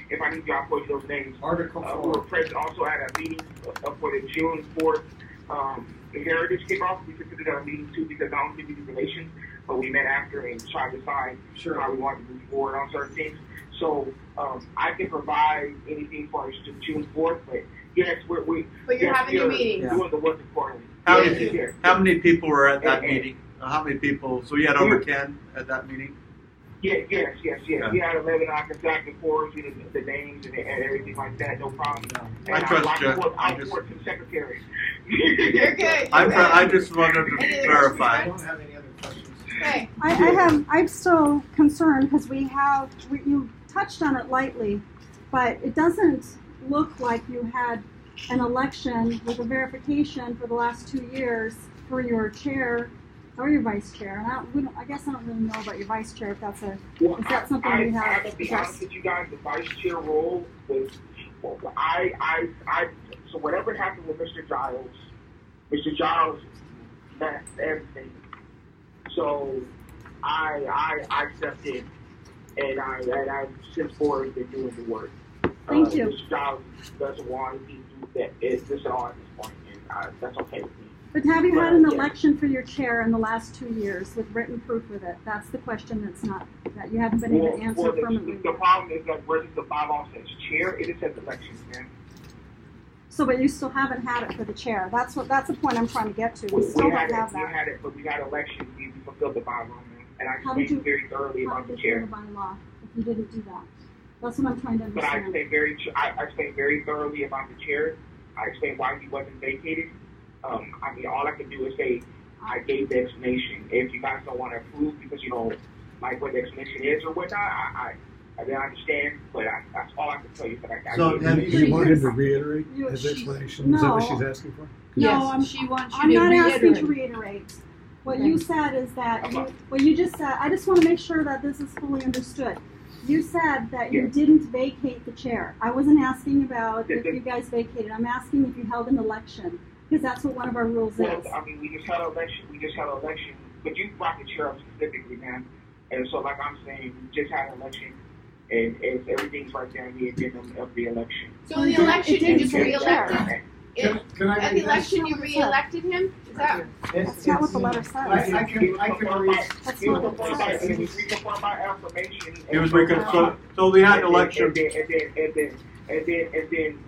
Speaker 16: if I need you, I'll quote you those names.
Speaker 11: Article 4.
Speaker 16: We were present also at a meeting for the June 4th heritage kickoff. We considered that a meeting too because not only did we do relations, but we met after and tried to decide how we wanted to move forward on certain things. So I can provide anything for us to June 4th, but yes,
Speaker 14: But you're having your meetings.
Speaker 16: Doing the work accordingly.
Speaker 9: How many people were at that meeting? How many people? So you had over 10 at that meeting?
Speaker 16: Yes. We had 11 consecutive forums, the names and everything like that, no problem. And
Speaker 9: I trust you.
Speaker 16: I report to the secretary.
Speaker 14: You're good.
Speaker 9: I just wanted to clarify.
Speaker 11: I don't have any other questions.
Speaker 14: Okay.
Speaker 1: I'm still concerned because you touched on it lightly, but it doesn't look like you had an election with a verification for the last 2 years for your chair or your vice chair. And I guess I don't really know about your vice chair. If that's a,
Speaker 16: Well,
Speaker 1: is that something
Speaker 16: I
Speaker 1: we have?
Speaker 16: have to be honest with you guys. The vice chair role was, so whatever happened with Mr. Giles messed everything. So I stepped in, and I since forward been doing the work.
Speaker 1: Thank you.
Speaker 16: Mr. Giles doesn't want to do that. It's this at all at this point, and that's okay with me.
Speaker 1: But have you had an election for your chair in the last 2 years with written proof of it? That's the question that you haven't been able to answer permanently.
Speaker 16: The problem is that where the bylaw says chair, it says elections, man.
Speaker 1: So, but you still haven't had it for the chair. That's the point I'm trying to get to. We still don't have that.
Speaker 16: We had it, but we had elections. We fulfilled the bylaw, man. And I
Speaker 1: explained
Speaker 16: very thoroughly about the chair.
Speaker 1: How did you fulfill the bylaw if you didn't do that? That's what I'm trying to understand.
Speaker 16: But I explained very thoroughly about the chair. I explained why he wasn't vacated. I mean, all I can do is say I gave the explanation. If you guys don't want to approve because you don't like what the explanation is or whatnot, I understand, but that's all I can tell you.
Speaker 5: So, do you want him to reiterate his explanation? Is that what she's asking for?
Speaker 1: No,
Speaker 7: she wants you
Speaker 1: I'm
Speaker 7: to
Speaker 1: not
Speaker 7: reiterate.
Speaker 1: asking to reiterate. What you said is that what you just said. I just want to make sure that this is fully understood. You said that you didn't vacate the chair. I wasn't asking about if you guys vacated. I'm asking if you held an election, because that's what one of our rules is.
Speaker 16: I mean, we just had an election. But you brought the chair up specifically, man. And so, like I'm saying, we just had an election, and everything's right there in the addendum of the election.
Speaker 14: So in the election, you just re-elected.
Speaker 11: Can I
Speaker 14: At the election, you re-elected him. Is that?
Speaker 1: That's not what the letter says.
Speaker 11: I can read.
Speaker 16: He was reconfirmed by affirmation.
Speaker 9: He was reconfirmed. So we had an election.
Speaker 16: And then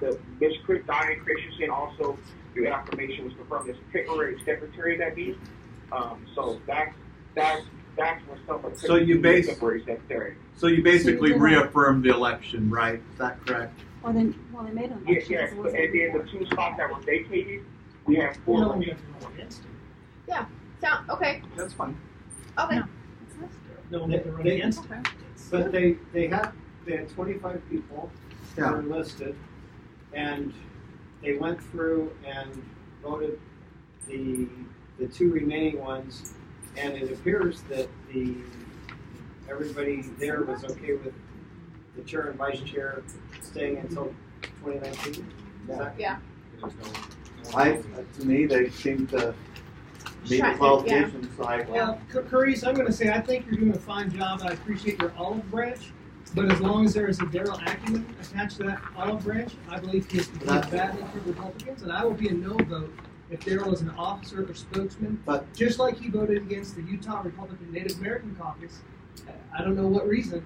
Speaker 16: the Miss Diane Christensen also through affirmation was confirmed as temporary secretary of that meeting. So that's where some of the temporary secretary.
Speaker 9: So you basically reaffirmed the election, right? Is that correct?
Speaker 1: Well, they made an election.
Speaker 16: Yes, and then the 2 spots that were vacated, we have 4 elections.
Speaker 14: Yeah. Okay.
Speaker 9: That's fine.
Speaker 14: Okay.
Speaker 11: But they had 25 people that were listed, and they went through and voted the 2 remaining ones, and it appears that everybody there was okay with the chair and vice chair staying until 2019.
Speaker 14: Yeah.
Speaker 9: To me, they seem to meet the qualifications.
Speaker 2: Well, Carice, I'm going to say I think you're doing a fine job. I appreciate your olive branch, but as long as there is a Daryl Acumen attached to that olive branch, I believe he has competed badly for the Republicans, and I will be a no vote if Daryl is an officer or spokesman. But just like he voted against the Utah Republican Native American Caucus, I don't know what reason,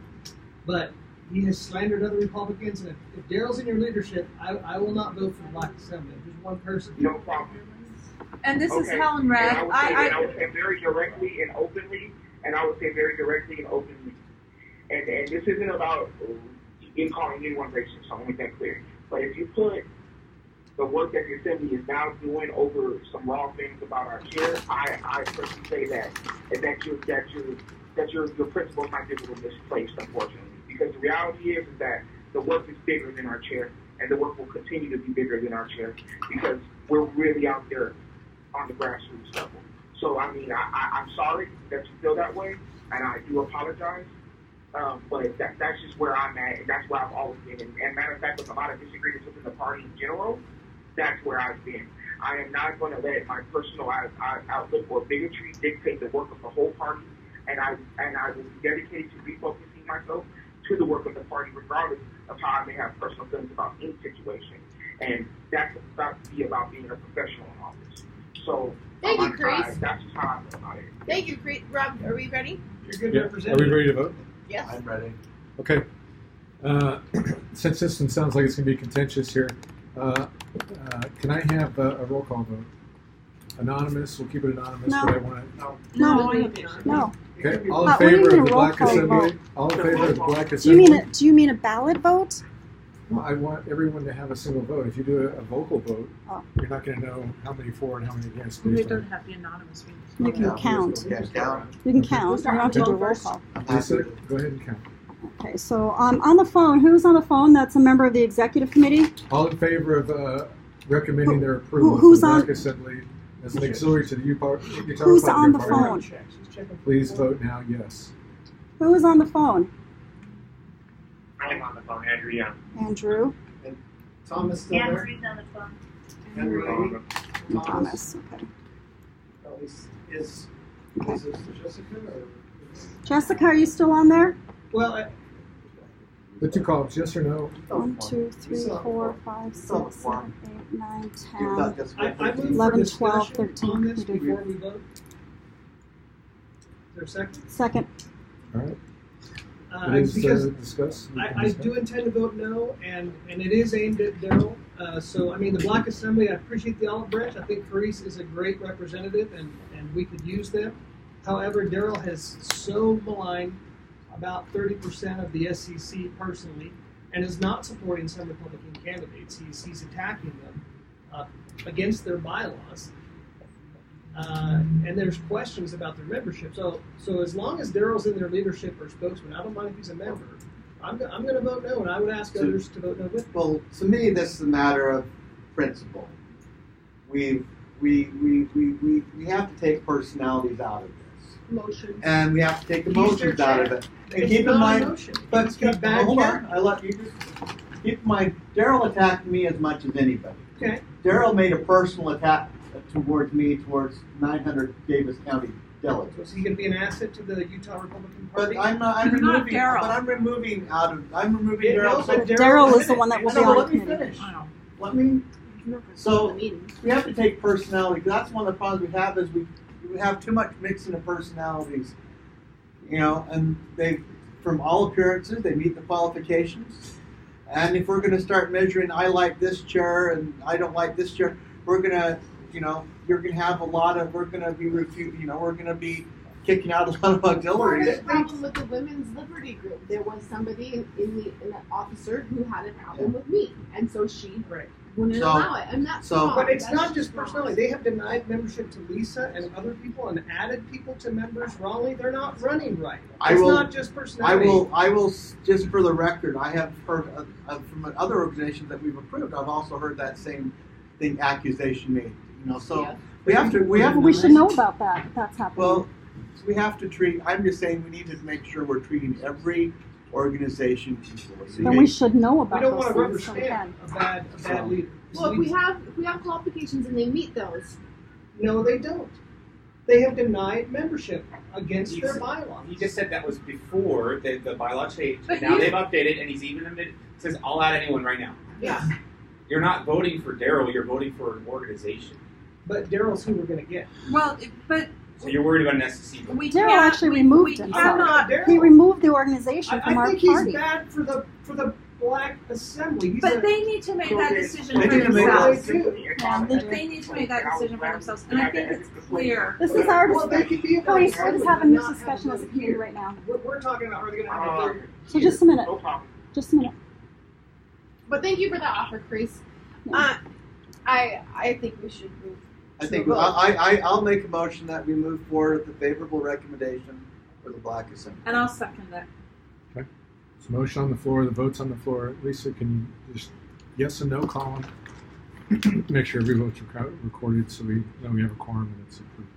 Speaker 2: but he has slandered other Republicans, and if Daryl's in your leadership, I will not vote for the Black Assembly. There's one person.
Speaker 16: No problem.
Speaker 7: And this is Helen Redd.
Speaker 16: I would say very directly and openly, and this isn't about calling anyone racist, so I want to make that clear. But if you put the work that the Assembly is now doing over some raw things about our chair, I personally say that your principles might be a little misplaced, unfortunately. Because the reality is that the work is bigger than our chair, and the work will continue to be bigger than our chair because we're really out there on the grassroots level. So, I mean, I'm sorry that you feel that way, and I do apologize, but that's just where I'm at, and that's where I've always been. And matter of fact, with a lot of disagreements within the party in general, that's where I've been. I am not going to let my personal outlook or bigotry dictate the work of the whole party, and I will be dedicated to refocusing myself to the work of the party, regardless of how I may have personal feelings about any situation. And that's about to be about being a professional in office. So,
Speaker 14: thank you, Chris.
Speaker 16: That's how I feel about it.
Speaker 14: Thank you, Chris. Rob, are we ready?
Speaker 2: You're good representative.
Speaker 5: Are we ready to vote?
Speaker 14: Yes.
Speaker 9: I'm ready.
Speaker 5: Okay. Since this one sounds like it's going to be contentious here, can I have a roll call vote? Anonymous, we'll keep it anonymous,
Speaker 1: No.
Speaker 5: but I want to...
Speaker 1: No.
Speaker 5: Okay, all in
Speaker 1: What do you
Speaker 5: favor
Speaker 1: mean
Speaker 5: of the
Speaker 1: a roll
Speaker 5: Black
Speaker 1: call
Speaker 5: Assembly?
Speaker 1: vote?
Speaker 5: All in favor of the Black
Speaker 1: Do
Speaker 5: Assembly?
Speaker 1: you mean a ballot vote?
Speaker 5: Well, I want everyone to have a single vote. If you do a vocal vote,
Speaker 1: Oh.
Speaker 5: you're not going to know how many for and how many against.
Speaker 7: We
Speaker 5: based
Speaker 7: don't
Speaker 5: on-
Speaker 7: have the anonymous reading.
Speaker 1: You can count.
Speaker 9: Yeah, down.
Speaker 1: You can count. You don't have to do a roll call.
Speaker 5: Lisa, go ahead and count.
Speaker 1: Okay, so on the phone, who's on the phone that's a member of the executive committee?
Speaker 5: All in favor of recommending their approval of
Speaker 1: who's
Speaker 5: the
Speaker 1: on-
Speaker 5: Black Assembly As an auxiliary to the Utah
Speaker 1: Who's on the
Speaker 5: Republican
Speaker 1: phone?
Speaker 5: Party, please vote now yes.
Speaker 1: Who is on the phone?
Speaker 17: I'm on the phone, Andrew Young.
Speaker 1: Andrew.
Speaker 11: Thomas still there?
Speaker 10: Andrew's on the phone.
Speaker 11: Henry.
Speaker 1: Thomas. Okay.
Speaker 11: Oh, is
Speaker 1: Okay.
Speaker 11: this Jessica or?
Speaker 1: Jessica, are you still on there?
Speaker 2: Well,
Speaker 5: The two columns, yes or no?
Speaker 1: 1, 2, 3, 4, 5, 6, 7, 8, 9, 10,
Speaker 2: I move
Speaker 1: 11,
Speaker 2: for
Speaker 1: 12,
Speaker 2: discussion
Speaker 1: 13.
Speaker 2: on this
Speaker 1: You did.
Speaker 2: before we vote. Is there a second?
Speaker 1: Second.
Speaker 5: All right. It is
Speaker 2: Because
Speaker 5: discuss.
Speaker 2: I do intend to vote no, and it is aimed at Daryl. So, I mean, the Black Assembly, I appreciate the olive branch. I think Carice is a great representative, and we could use them. However, Daryl has so maligned about 30% of the SCC personally, and is not supporting some Republican candidates. He's attacking them against their bylaws. And there's questions about their membership. So as long as Daryl's in their leadership or spokesman, I don't mind if he's a member. I'm going to vote no, and I would ask others to vote no with me.
Speaker 9: Well, to me, this is a matter of principle. We have to take personalities out of this,
Speaker 14: Motion.
Speaker 9: and we have to take
Speaker 2: He's their
Speaker 9: emotions out of
Speaker 2: chair.
Speaker 9: it. And
Speaker 2: It's
Speaker 9: keep in
Speaker 2: not
Speaker 9: mind,
Speaker 2: emotion.
Speaker 9: but
Speaker 2: He's got bad
Speaker 9: hold on,
Speaker 2: character.
Speaker 9: I let you just keep in mind. Daryl attacked me as much as anybody.
Speaker 2: Okay.
Speaker 9: Daryl made a personal attack towards me, towards 900 Davis County delegates.
Speaker 2: So is he going to be an asset to the Utah Republican Party?
Speaker 9: But I'm not. I'm removing. But I'm removing out of. I'm removing
Speaker 2: Yeah,
Speaker 9: Daryl.
Speaker 2: no, but
Speaker 1: Daryl is the one that will be
Speaker 9: No,
Speaker 1: on
Speaker 9: let
Speaker 1: the
Speaker 9: me
Speaker 1: committee.
Speaker 9: finish. Let me. So we have to take personality. That's one of the problems we have is we have too much mixing of personalities. You know, and they, from all appearances, they meet the qualifications. And if we're going to start measuring, I like this chair and I don't like this chair, we're going to, you know, you're going to have a lot of, we're going to be we're going to be kicking out a lot of auxiliaries.
Speaker 14: Part of the problem with the Women's Liberty Group, there was somebody in an officer who had a problem with me, and so she wouldn't
Speaker 9: So-
Speaker 14: allow it, and that's wrong.
Speaker 2: But it's
Speaker 14: That's
Speaker 2: not just
Speaker 14: wrong.
Speaker 2: personality. They have denied membership to Lisa and other people and added people to members wrongly. They're not running right.
Speaker 9: I
Speaker 2: It's
Speaker 9: will-
Speaker 2: not just personality.
Speaker 9: I will, just for the record, I have heard from other organizations that we've approved, I've also heard that same thing, accusation made. You know, so
Speaker 14: Yeah.
Speaker 9: we have to.
Speaker 1: We should know about that. If that's happening.
Speaker 9: Well, we have to treat. I'm just saying we need to make sure we're treating every organization equally.
Speaker 1: then we should know
Speaker 2: We
Speaker 1: about
Speaker 2: don't want
Speaker 1: those
Speaker 2: to rubber
Speaker 1: things so we can.
Speaker 2: stamp a bad leader.
Speaker 14: Well, if we have qualifications and they meet those,
Speaker 2: No, they don't. They have denied membership against their
Speaker 8: He
Speaker 2: bylaws.
Speaker 8: just said that was before the bylaw changed.
Speaker 14: But
Speaker 8: Now
Speaker 14: you-
Speaker 8: they've updated, and he's even admitted, says, I'll add anyone right now.
Speaker 14: yeah.
Speaker 8: You're not voting for Daryl, you're voting for an organization.
Speaker 2: But Daryl's who we're going to get.
Speaker 7: Well, but
Speaker 8: So you're worried about an SEC vote.
Speaker 7: we
Speaker 1: Daryl
Speaker 7: can't-
Speaker 1: actually
Speaker 7: we-
Speaker 1: removed
Speaker 7: we
Speaker 1: himself.
Speaker 7: cannot-
Speaker 1: He removed the organization from
Speaker 2: I
Speaker 1: our
Speaker 2: think he's
Speaker 1: party.
Speaker 2: bad for the Black Assembly. He's
Speaker 7: But
Speaker 2: a-
Speaker 7: they need to make that decision
Speaker 9: They
Speaker 7: for
Speaker 9: need to make
Speaker 7: themselves.
Speaker 2: They do.
Speaker 1: Yeah, they do.
Speaker 7: They need to make that decision for themselves, and I think it's clear.
Speaker 1: This is our
Speaker 2: Well, they
Speaker 1: discussion.
Speaker 2: could be a
Speaker 1: Please, we're just having this
Speaker 2: not
Speaker 1: discussion
Speaker 2: have
Speaker 1: as a
Speaker 2: them
Speaker 1: committee
Speaker 2: here.
Speaker 1: right now.
Speaker 2: We're talking about are they going to have a vote?
Speaker 1: So just a minute.
Speaker 16: No problem.
Speaker 1: Just a minute.
Speaker 14: But thank you for the offer, Chris. I think we should move.
Speaker 9: I think
Speaker 14: to a vote.
Speaker 9: I'll make a motion that we move forward with the favorable recommendation for the Black Assembly.
Speaker 7: And I'll second that.
Speaker 5: Okay. There's a motion on the floor. The vote's on the floor. Lisa, can you just yes and no column? Make sure every vote's recorded so we know we have a quorum and it's approved.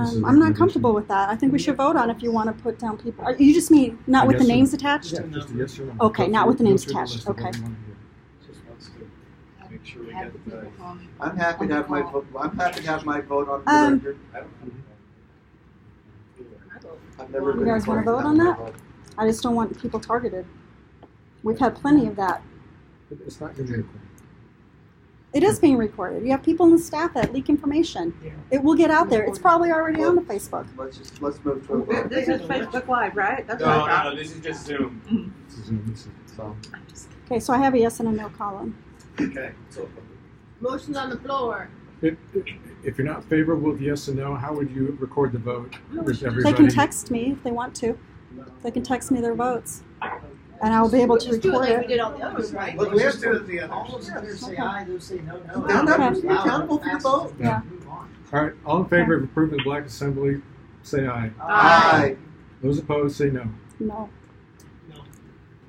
Speaker 5: This is a
Speaker 1: I'm not
Speaker 5: recommendation.
Speaker 1: comfortable with that. I think we should vote on if you want to put down people. You just mean not with the
Speaker 5: Yes or no.
Speaker 1: names attached?
Speaker 5: Yeah, just a yes or no.
Speaker 1: Okay,
Speaker 5: Go
Speaker 1: not
Speaker 5: through-
Speaker 1: with the
Speaker 5: go
Speaker 1: names
Speaker 5: through the
Speaker 1: attached.
Speaker 5: list of what
Speaker 1: Okay.
Speaker 5: we want to do.
Speaker 12: Just wants to make sure we get the.
Speaker 9: I'm happy to have my vote. I'm happy to have my vote on
Speaker 1: Um,
Speaker 9: the record.
Speaker 12: I don't know.
Speaker 9: I've never
Speaker 1: You
Speaker 9: been
Speaker 1: guys wanna
Speaker 9: required
Speaker 1: vote on
Speaker 9: have
Speaker 1: that?
Speaker 9: my vote.
Speaker 1: I just don't want people targeted. We've had plenty of that.
Speaker 5: It's not going to be recorded.
Speaker 1: It is being recorded. You have people in the staff that leak information. It will get out there. It's probably already on the Facebook.
Speaker 9: Let's move to a vote.
Speaker 7: This is Facebook Live, right? That's
Speaker 8: No,
Speaker 7: what I thought.
Speaker 8: no, this is just Zoom.
Speaker 5: This is Zoom. This is
Speaker 9: So,
Speaker 1: Okay, so I have a yes and a no column.
Speaker 8: Okay. So,
Speaker 14: Motion's on the floor.
Speaker 5: If you're not favorable with yes and no, how would you record the vote with
Speaker 1: They
Speaker 5: everybody?
Speaker 1: can text me if they want to. They can text me their votes. And I'll be able to
Speaker 14: Just do it
Speaker 1: record
Speaker 14: like we
Speaker 1: it.
Speaker 14: did all the others, right?
Speaker 11: Look, we have to,
Speaker 13: All those others say aye, those say no, no.
Speaker 9: Stand up,
Speaker 1: Okay.
Speaker 9: be accountable for your vote.
Speaker 1: Yeah.
Speaker 13: Move on.
Speaker 5: All right, all in favor of approving the Black Assembly, say aye.
Speaker 9: Aye.
Speaker 5: Those opposed, say no.
Speaker 1: No.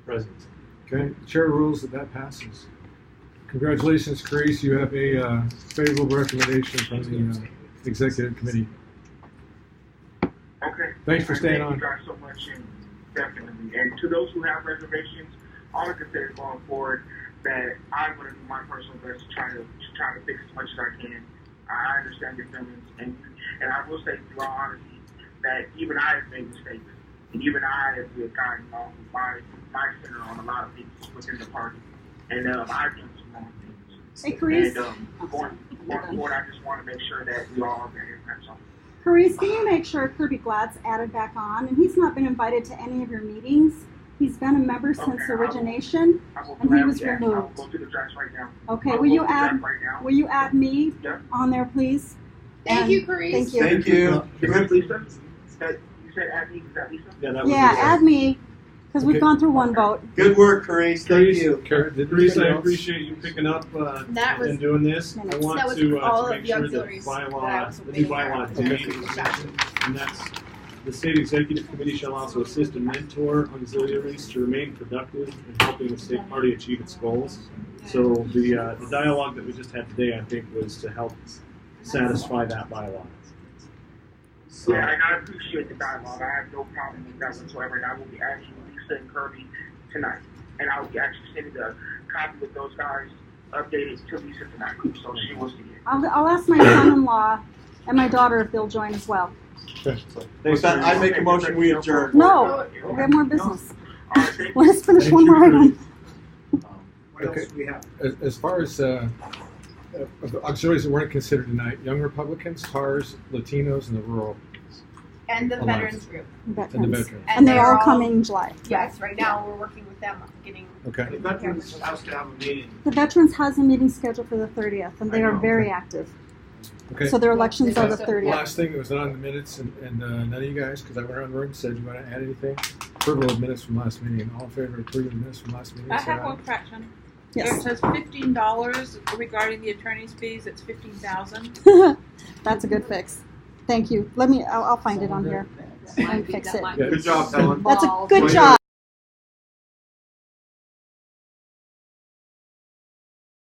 Speaker 12: President.
Speaker 5: Okay, the chair rules that passes. Congratulations, Carice. You have a favorable recommendation from the executive committee.
Speaker 16: Okay.
Speaker 5: Thanks for staying on.
Speaker 16: Thank you guys so much, and definitely. And to those who have reservations, all I can say is going forward that I'm going to do my personal best to try to fix as much as I can. I understand your feelings, and I will say, through all honesty, that even I have made mistakes, and even I have gotten off of my center on a lot of things within the party, and I've done some wrong things.
Speaker 1: Hey, Carice.
Speaker 16: And going forward, I just want to make sure that we all are better. That's all.
Speaker 1: Carice, can you make sure Kirby Glad's added back on? And he's not been invited to any of your meetings. He's been a member since origination, and he was removed.
Speaker 16: I'll go to the draft right now.
Speaker 1: Okay, will you add me on there, please?
Speaker 14: Thank you, Carice.
Speaker 1: Thank you.
Speaker 9: Thank you.
Speaker 16: Is that Lisa? You said add me. Is that Lisa?
Speaker 1: Yeah, add me, because we've gone through one vote.
Speaker 9: Good work, Carice. Thank you.
Speaker 12: Carice, I appreciate you picking up
Speaker 14: That was
Speaker 12: and doing this. I want
Speaker 14: that was
Speaker 12: to
Speaker 14: all
Speaker 12: make
Speaker 14: of the
Speaker 12: sure that
Speaker 14: auxiliaries that I was
Speaker 12: the new
Speaker 14: waiting
Speaker 12: bylaw
Speaker 14: for.
Speaker 12: D, and that's the state executive committee shall also assist and mentor auxiliaries to remain productive in helping the state party achieve its goals. So the dialogue that we just had today, I think, was to help satisfy that bylaw. So,
Speaker 16: Yeah, and I appreciate the dialogue. I have no problem with that whatsoever. And I will be asking Lisa and Kirby tonight. And I will be actually sending a copy with those guys updated to Lisa tonight. So she will see it.
Speaker 1: I'll ask my son-in-law and my daughter if they'll join as well.
Speaker 9: With that, I make a motion we adjourn.
Speaker 1: No, we have more business. Let's finish one more item.
Speaker 5: Okay. As far as auxiliaries that weren't considered tonight, Young Republicans, TARS, Latinos, and the rural.
Speaker 14: And the veterans group.
Speaker 5: And the veterans.
Speaker 1: And they're all coming in July.
Speaker 14: Yes, right now we're working with them on getting.
Speaker 5: Okay.
Speaker 3: The veterans has to have a meeting.
Speaker 1: The veterans has a meeting scheduled for the 30th, and they are very active.
Speaker 5: Okay.
Speaker 1: So their elections are the 30th.
Speaker 5: Last thing that was not on the minutes, and none of you guys, because I went around the room and said, you want to add anything? Approval of minutes from last meeting. All in favor of approving the minutes from last meeting?
Speaker 7: I
Speaker 5: say
Speaker 7: have
Speaker 5: aye.
Speaker 7: one correction.
Speaker 1: Yes.
Speaker 7: It says $15 regarding the attorney's fees. It's $15,000.
Speaker 1: That's a good fix. Thank you. I'll find it on here and fix it.
Speaker 9: Good job, Helen.
Speaker 1: That's a good job.